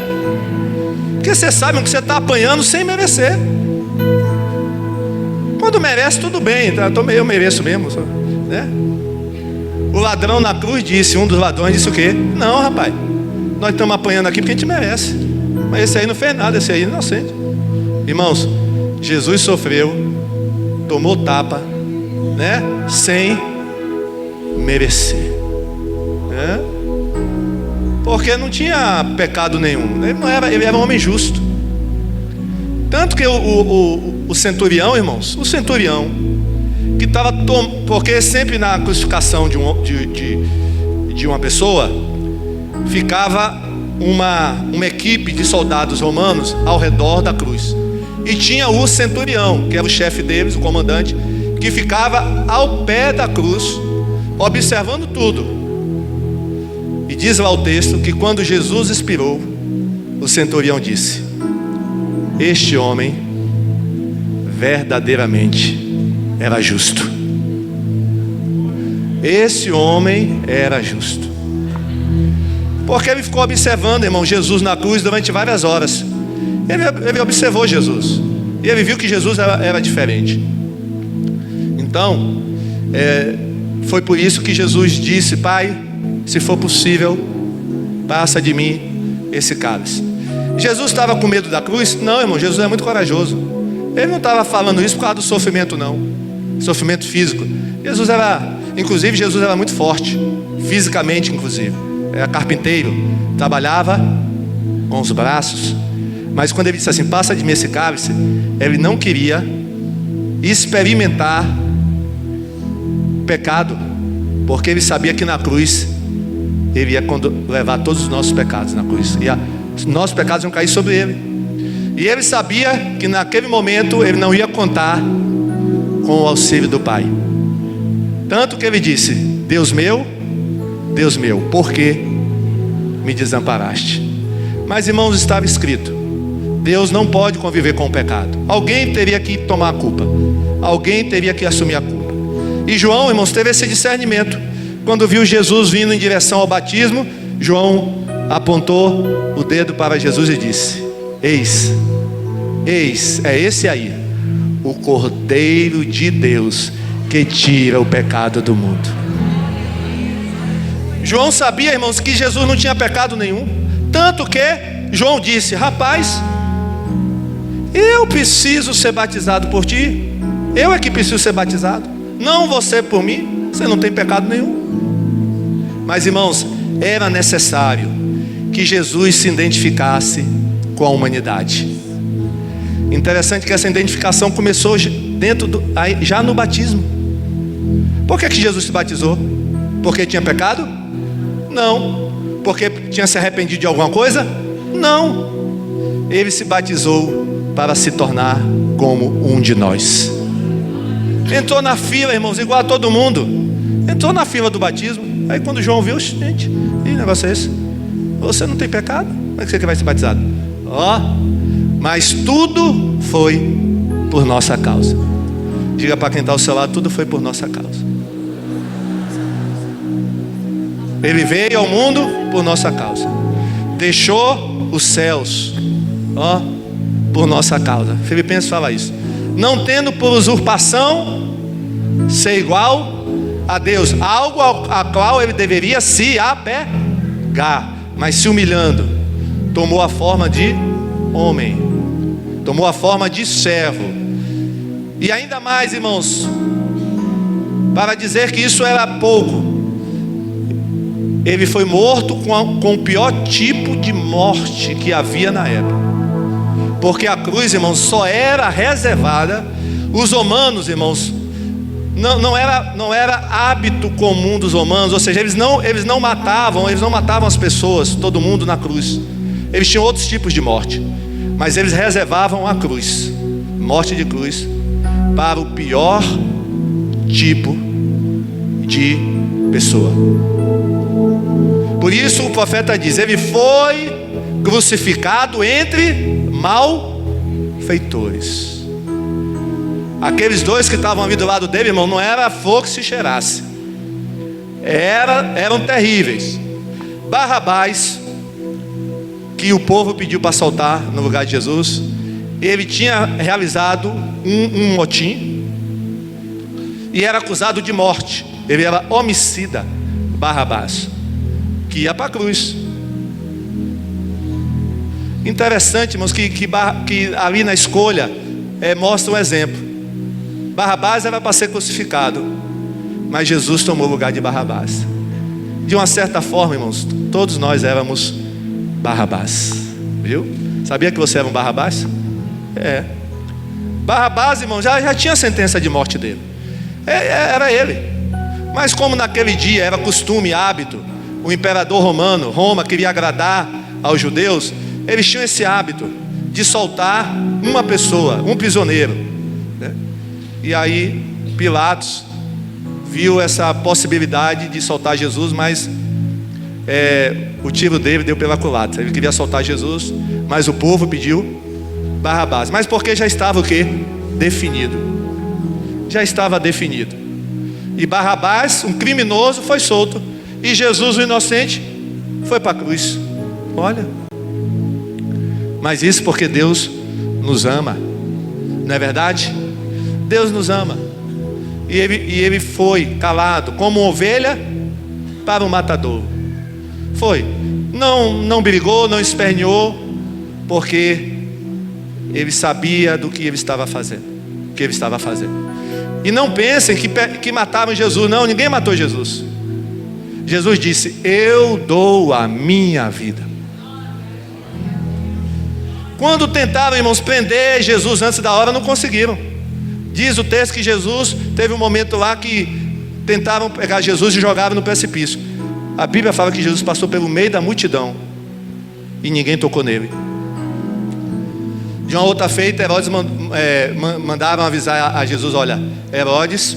Porque você sabe que você está apanhando sem merecer. Quando merece, tudo bem, tá? Eu mereço mesmo, né? O ladrão na cruz disse, um dos ladrões disse o quê? Não, rapaz, nós estamos apanhando aqui porque a gente merece. Mas esse aí não fez nada, esse aí é inocente. Irmãos, Jesus sofreu, tomou tapa, né? Sem merecer, né? Porque não tinha pecado nenhum. Ele era um homem justo. Tanto que o centurião, irmãos, o centurião que estava, porque sempre na crucificação de uma pessoa ficava uma equipe de soldados romanos ao redor da cruz, e tinha o centurião, que era o chefe deles, o comandante, que ficava ao pé da cruz observando tudo. E diz lá o texto que quando Jesus expirou, o centurião disse: este homem verdadeiramente era justo. Esse homem era justo. Porque ele ficou observando, irmão, Jesus na cruz durante várias horas. Ele observou Jesus, e ele viu que Jesus era diferente. Então, foi por isso que Jesus disse: Pai, se for possível, passa de mim esse cálice. Jesus estava com medo da cruz? Não, irmão, Jesus é muito corajoso. Ele não estava falando isso por causa do sofrimento, não. Sofrimento físico. Jesus era muito forte, fisicamente inclusive. Era carpinteiro, trabalhava com os braços. Mas quando ele disse assim: passa de mim esse cálice, ele não queria experimentar pecado, porque ele sabia que na cruz ele ia levar todos os nossos pecados na cruz, e os nossos pecados iam cair sobre ele. E ele sabia que naquele momento ele não ia contar com o auxílio do Pai. Tanto que ele disse: Deus meu, por que me desamparaste? Mas, irmãos, estava escrito: Deus não pode conviver com o pecado. Alguém teria que tomar a culpa, alguém teria que assumir a culpa. E João, irmãos, teve esse discernimento. Quando viu Jesus vindo em direção ao batismo, João apontou o dedo para Jesus e disse: Eis, é esse aí, o Cordeiro de Deus que tira o pecado do mundo. João sabia, irmãos, que Jesus não tinha pecado nenhum. Tanto que João disse: rapaz, eu preciso ser batizado por ti. Eu é que preciso ser batizado, não você por mim. Você não tem pecado nenhum. Mas, irmãos, era necessário que Jesus se identificasse com a humanidade. Interessante que essa identificação começou já no batismo. Por que Jesus se batizou? Porque tinha pecado? Não. Porque tinha se arrependido de alguma coisa? Não. Ele se batizou para se tornar como um de nós. Entrou na fila, irmãos, igual a todo mundo. Entrou na fila do batismo. Aí quando João viu, gente, que negócio é esse? Você não tem pecado? Como é que você vai ser batizado? Mas tudo foi por nossa causa. Diga para quem está ao seu lado: tudo foi por nossa causa. Ele veio ao mundo por nossa causa. Deixou os céus, por nossa causa. Filipenses fala isso. Não tendo por usurpação ser igual a Deus, algo a qual ele deveria se apegar, mas se humilhando, tomou a forma de homem, tomou a forma de servo. E ainda mais, irmãos, para dizer que isso era pouco, ele foi morto com o pior tipo de morte que havia na época. Porque a cruz, irmãos, só era reservada. Os romanos, irmãos, não era hábito comum dos romanos. Ou seja, eles não matavam as pessoas, todo mundo na cruz. Eles tinham outros tipos de morte, mas eles reservavam a cruz, morte de cruz, para o pior tipo de pessoa. Por isso o profeta diz: ele foi crucificado entre malfeitores. Aqueles dois que estavam ali do lado dele, irmão, não era fogo que se cheirasse, eram terríveis. Barrabás, que o povo pediu para soltar no lugar de Jesus, ele tinha realizado um motim e era acusado de morte. Ele era homicida. Barrabás, que ia para a cruz. Interessante, irmãos, que ali na escolha mostra um exemplo. Barrabás era para ser crucificado, mas Jesus tomou o lugar de Barrabás. De uma certa forma, irmãos, todos nós éramos Barrabás, viu? Sabia que você era um Barrabás? Barrabás, irmão, já tinha a sentença de morte dele. Era ele. Mas como naquele dia era costume, hábito, o imperador romano, Roma, queria agradar aos judeus, eles tinham esse hábito de soltar uma pessoa, um prisioneiro, né? E aí Pilatos viu essa possibilidade de soltar Jesus, mas o tiro dele deu pela culatra. Ele queria soltar Jesus, mas o povo pediu Barrabás. Mas porque já estava o quê? Definido. Já estava definido. E Barrabás, um criminoso, foi solto, e Jesus, o inocente, foi para a cruz. Olha. Mas isso porque Deus nos ama, não é verdade? Deus nos ama. E ele foi calado como uma ovelha para o matador. Foi. Não brigou, não esperneou, porque ele sabia do que ele estava fazendo. E não pensem que mataram Jesus. Não, ninguém matou Jesus. Jesus disse: eu dou a minha vida. Quando tentaram, irmãos, prender Jesus antes da hora, não conseguiram. Diz o texto que Jesus teve um momento lá que tentaram pegar Jesus e jogaram no precipício. A Bíblia fala que Jesus passou pelo meio da multidão e ninguém tocou nele. De uma outra feita, Herodes mandaram avisar a Jesus: olha, Herodes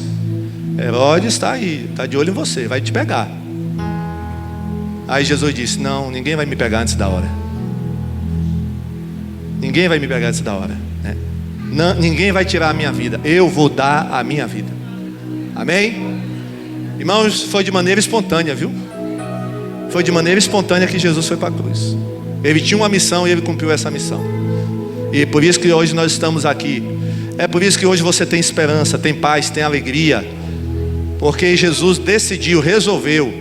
está aí, está de olho em você, vai te pegar. Aí Jesus disse: não, ninguém vai me pegar antes da hora. Ninguém vai me pegar antes da hora, né? Não, ninguém vai tirar a minha vida. Eu vou dar a minha vida. Amém? Irmãos, foi de maneira espontânea, viu? Foi de maneira espontânea que Jesus foi para a cruz. Ele tinha uma missão e ele cumpriu essa missão. E é por isso que hoje nós estamos aqui. É por isso que hoje você tem esperança, tem paz, tem alegria. Porque Jesus resolveu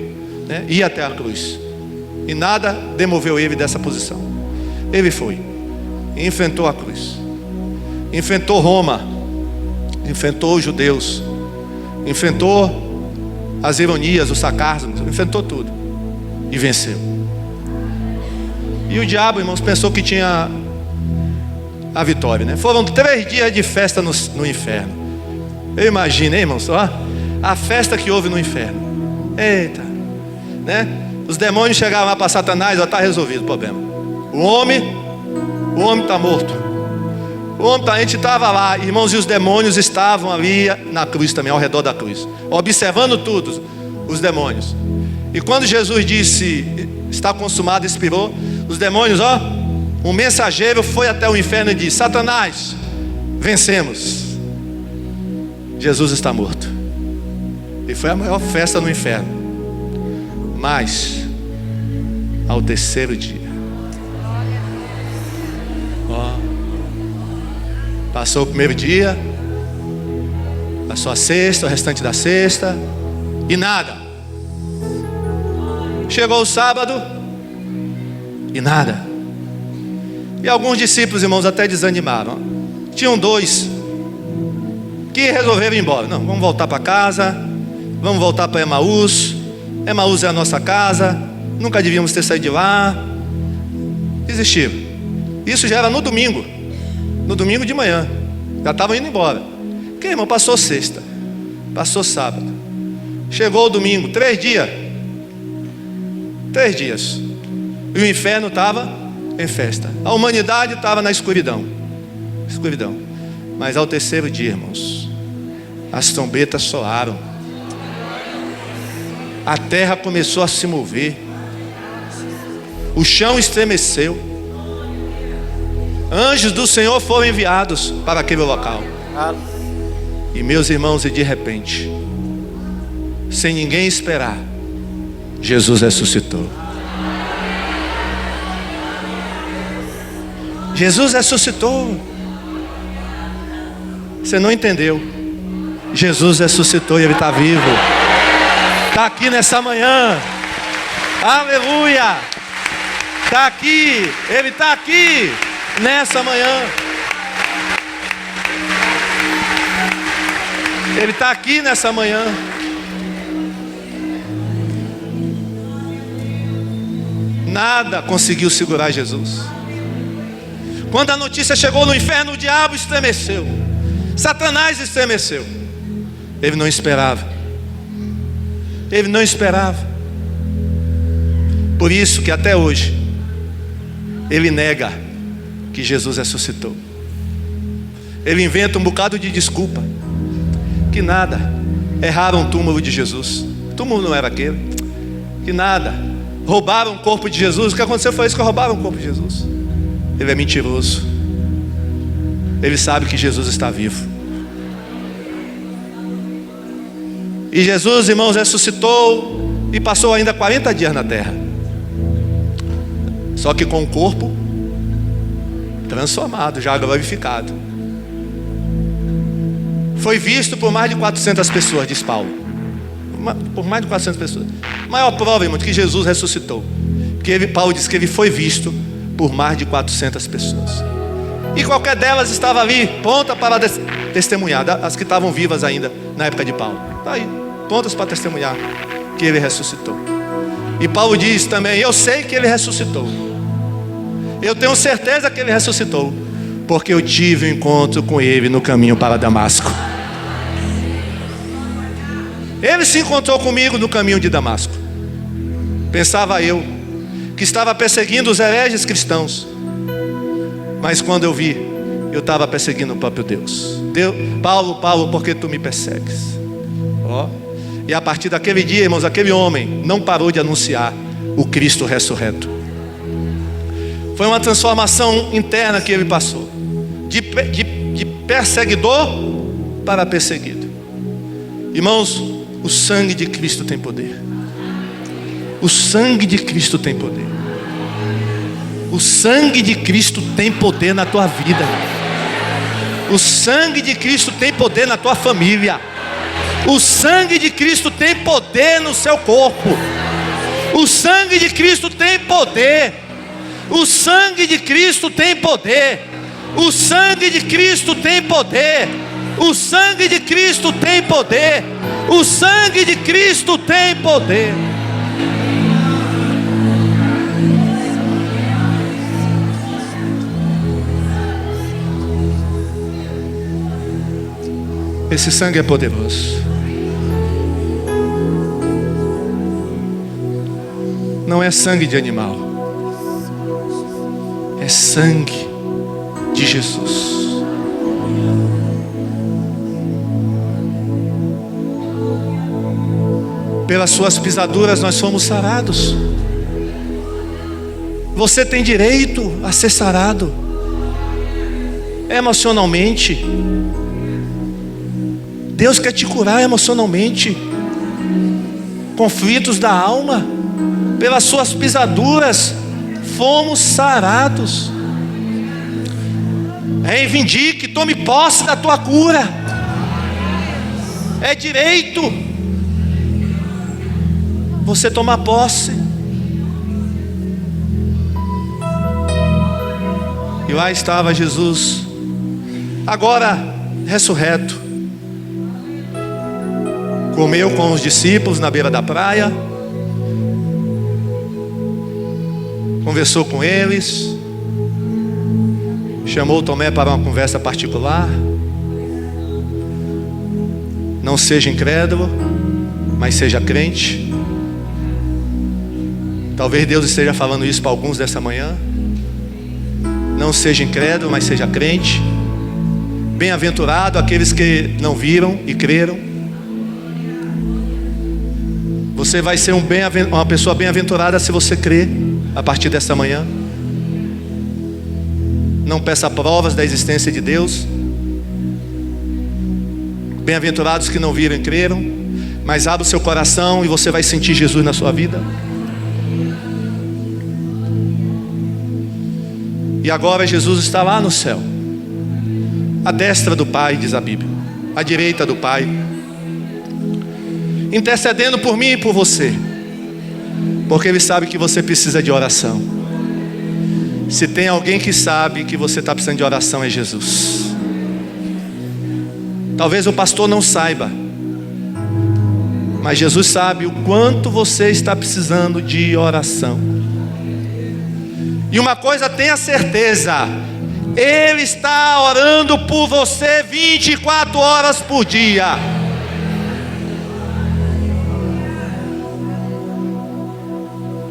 né, ir até a cruz. E nada demoveu ele dessa posição. Ele foi, enfrentou a cruz, enfrentou Roma, enfrentou os judeus, enfrentou as ironias, os sarcasmos, enfrentou tudo e venceu. E o diabo, irmãos, pensou que tinha a vitória, né? Foram 3 dias de festa no inferno. Eu imagino, hein, irmãos, ó, a festa que houve no inferno. Eita, né? Os demônios chegavam lá para Satanás, já está resolvido o problema. O homem está morto. A gente estava lá, irmãos, e os demônios estavam ali na cruz também, ao redor da cruz, observando tudo, os demônios. E quando Jesus disse, está consumado, expirou, os demônios, ó, um mensageiro foi até o inferno e disse: Satanás, vencemos. Jesus está morto. E foi a maior festa no inferno. Mas, ao terceiro dia, ó, passou o primeiro dia, passou a sexta, o restante da sexta, e nada. Chegou o sábado, e nada. E alguns discípulos, irmãos, até desanimaram. Tinham 2 que resolveram ir embora. Não, vamos voltar para casa, vamos voltar para Emaús. Emaús é a nossa casa, nunca devíamos ter saído de lá. Desistiram. Isso já era no domingo de manhã, já estavam indo embora. Porque, irmão, passou sexta, passou sábado, chegou o domingo, 3 dias. E o inferno estava em festa. A humanidade estava na escuridão. Mas ao terceiro dia, irmãos, as trombetas soaram. A terra começou a se mover. O chão estremeceu. Anjos do Senhor foram enviados para aquele local. E meus irmãos, e de repente, sem ninguém esperar, Jesus ressuscitou. Jesus ressuscitou. Você não entendeu? Jesus ressuscitou e Ele está vivo. Está aqui nessa manhã. Aleluia. Está aqui. Ele está aqui nessa manhã. Ele está aqui nessa manhã. Nada conseguiu segurar Jesus. Quando a notícia chegou no inferno, o diabo estremeceu. Satanás estremeceu. Ele não esperava. Por isso que até hoje ele nega que Jesus ressuscitou. Ele inventa um bocado de desculpa. Que nada, erraram o túmulo de Jesus. O túmulo não era aquele. Que nada, roubaram o corpo de Jesus. O que aconteceu foi isso, que roubaram o corpo de Jesus. Ele é mentiroso. Ele sabe que Jesus está vivo. E Jesus, irmãos, ressuscitou e passou ainda 40 dias na terra. Só que com o corpo transformado, já glorificado. Foi visto por mais de 400 pessoas, diz Paulo. Por mais de 400 pessoas. Maior prova, irmão, de que Jesus ressuscitou. Porque Paulo diz que ele foi visto por mais de 400 pessoas. E qualquer delas estava ali, pronta para testemunhar. As que estavam vivas ainda na época de Paulo. Está aí, prontas para testemunhar que ele ressuscitou. E Paulo diz também: eu sei que ele ressuscitou. Eu tenho certeza que ele ressuscitou, porque eu tive um encontro com ele no caminho para Damasco. Ele se encontrou comigo no caminho de Damasco. Pensava eu que estava perseguindo os hereges cristãos, mas quando eu vi, eu estava perseguindo o próprio Deus. Paulo, Paulo, por que tu me persegues? E a partir daquele dia, irmãos, aquele homem não parou de anunciar o Cristo ressurreto. Foi uma transformação interna que ele passou, de perseguidor para perseguido. Irmãos, o sangue de Cristo tem poder. O sangue de Cristo tem poder. O sangue de Cristo tem poder na tua vida. O sangue de Cristo tem poder na tua família. O sangue de Cristo tem poder no seu corpo. O sangue de Cristo tem poder. O sangue de Cristo tem poder. O sangue de Cristo tem poder. O sangue de Cristo tem poder. O sangue de Cristo tem poder. Esse sangue é poderoso. Não é sangue de animal, é sangue de Jesus. Pelas suas pisaduras nós fomos sarados. Você tem direito a ser sarado emocionalmente. Deus quer te curar emocionalmente. Conflitos da alma, pelas suas pisaduras fomos sarados. Reivindique, tome posse da tua cura. É direito você tomar posse. E lá estava Jesus, agora ressurreto. Comeu com os discípulos na beira da praia, conversou com eles, chamou Tomé para uma conversa particular. Não seja incrédulo, mas seja crente. Talvez Deus esteja falando isso para alguns dessa manhã. Não seja incrédulo, mas seja crente. Bem-aventurado aqueles que não viram e creram. Você vai ser uma pessoa bem-aventurada se você crer a partir dessa manhã. Não peça provas da existência de Deus. Bem-aventurados que não viram e creram, mas abra o seu coração e você vai sentir Jesus na sua vida. E agora Jesus está lá no céu, à destra do Pai, diz a Bíblia, à direita do Pai, intercedendo por mim e por você, porque Ele sabe que você precisa de oração. Se tem alguém que sabe que você está precisando de oração, é Jesus. Talvez o pastor não saiba, mas Jesus sabe o quanto você está precisando de oração. E uma coisa tenha certeza, Ele está orando por você 24 horas por dia.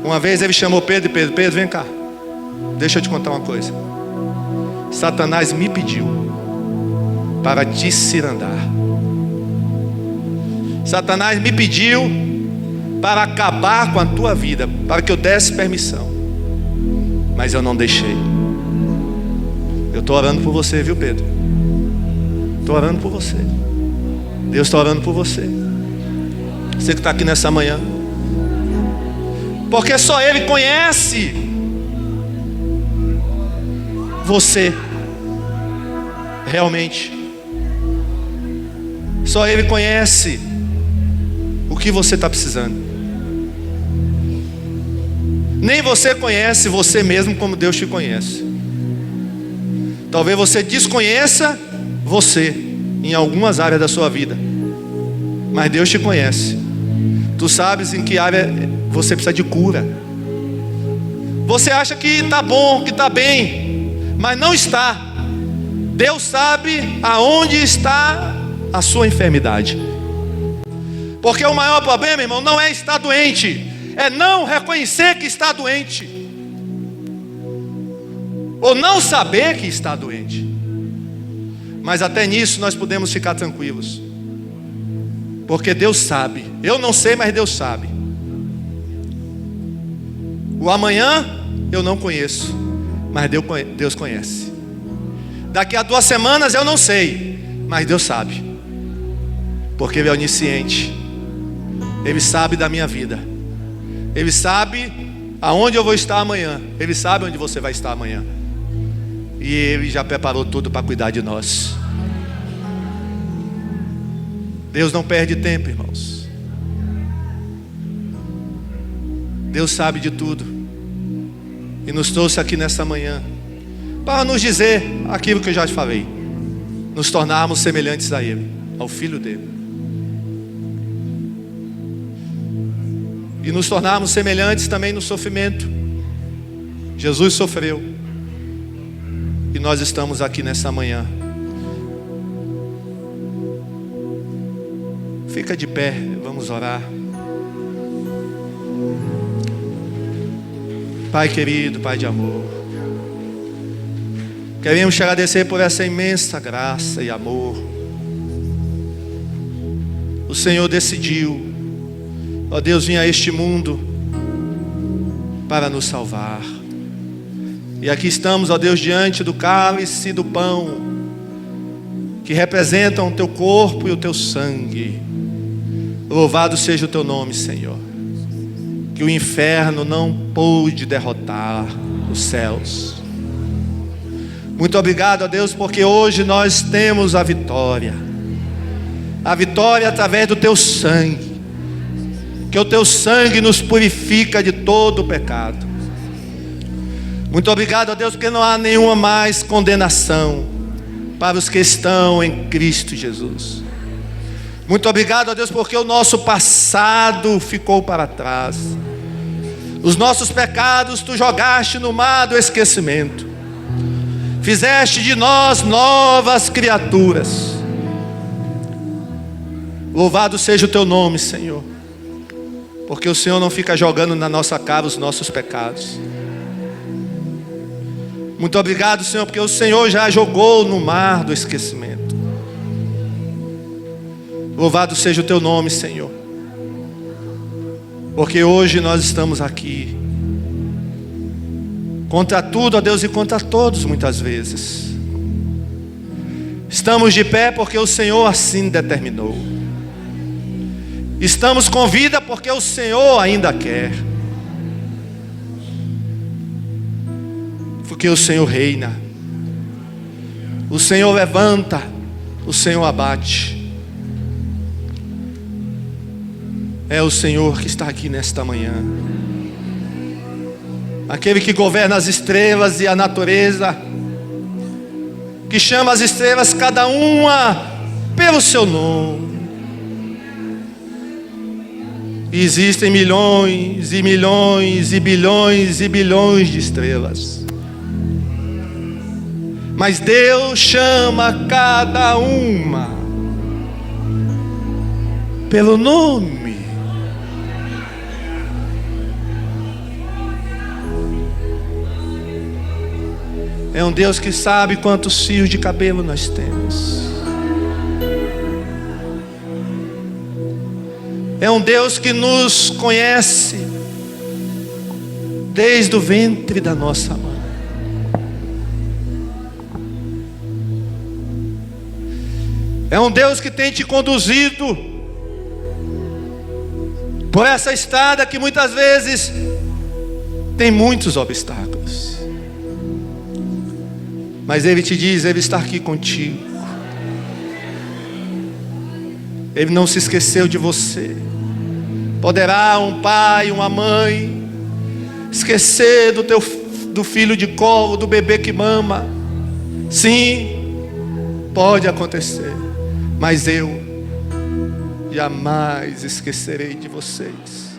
Uma vez Ele chamou Pedro e Pedro, vem cá, deixa eu te contar uma coisa. Satanás me pediu para te cirandar. Satanás me pediu para acabar com a tua vida, para que eu desse permissão, mas eu não deixei. Eu estou orando por você, viu, Pedro? Estou orando por você. Deus está orando por você. Você que está aqui nessa manhã, porque só Ele conhece você realmente. Só Ele conhece o que você está precisando. Nem você conhece você mesmo como Deus te conhece. Talvez você desconheça você em algumas áreas da sua vida, mas Deus te conhece. Tu sabes em que área você precisa de cura. Você acha que está bom, que está bem, mas não está. Deus sabe aonde está a sua enfermidade. Porque o maior problema, irmão, não é estar doente, é não reconhecer que está doente, ou não saber que está doente. Mas até nisso nós podemos ficar tranquilos, porque Deus sabe. Eu não sei, mas Deus sabe. O amanhã eu não conheço, mas Deus conhece. Daqui a 2 semanas eu não sei, mas Deus sabe, porque Ele é onisciente. Ele sabe da minha vida. Ele sabe aonde eu vou estar amanhã. Ele sabe onde você vai estar amanhã. E Ele já preparou tudo para cuidar de nós. Deus não perde tempo, irmãos. Deus sabe de tudo e nos trouxe aqui nessa manhã para nos dizer aquilo que eu já te falei: nos tornarmos semelhantes a Ele, ao Filho dele, e nos tornarmos semelhantes também no sofrimento. Jesus sofreu e nós estamos aqui nessa manhã. Fica de pé, vamos orar. Pai querido, Pai de amor, queremos te agradecer por essa imensa graça e amor. O Senhor decidiu, ó Deus, vir a este mundo para nos salvar. E aqui estamos, ó Deus, diante do cálice e do pão, que representam o teu corpo e o teu sangue. Louvado seja o teu nome, Senhor, que o inferno não pôde derrotar os céus. Muito obrigado, ó Deus, porque hoje nós temos a vitória através do teu sangue, que o teu sangue nos purifica de todo o pecado. Muito obrigado, ó Deus, porque não há nenhuma mais condenação para os que estão em Cristo Jesus. Muito obrigado, ó Deus, porque o nosso passado ficou para trás. Os nossos pecados tu jogaste no mar do esquecimento. Fizeste de nós novas criaturas. Louvado seja o teu nome, Senhor, porque o Senhor não fica jogando na nossa cara os nossos pecados. Muito obrigado, Senhor, porque o Senhor já jogou no mar do esquecimento. Louvado seja o teu nome, Senhor, porque hoje nós estamos aqui contra tudo, ó Deus, e contra todos muitas vezes. Estamos de pé porque o Senhor assim determinou. Estamos com vida porque o Senhor ainda quer. Porque o Senhor reina. O Senhor levanta, o Senhor abate. É o Senhor que está aqui nesta manhã, aquele que governa as estrelas e a natureza, que chama as estrelas cada uma pelo seu nome. E existem milhões e milhões e bilhões e bilhões de estrelas, mas Deus chama cada uma pelo nome. É um Deus que sabe quantos fios de cabelo nós temos. É um Deus que nos conhece desde o ventre da nossa mãe. É um Deus que tem te conduzido por essa estrada que muitas vezes tem muitos obstáculos, mas Ele te diz: Ele está aqui contigo. Ele não se esqueceu de você. Poderá um pai, uma mãe esquecer do filho de colo, do bebê que mama? Sim, pode acontecer, mas eu jamais esquecerei de vocês.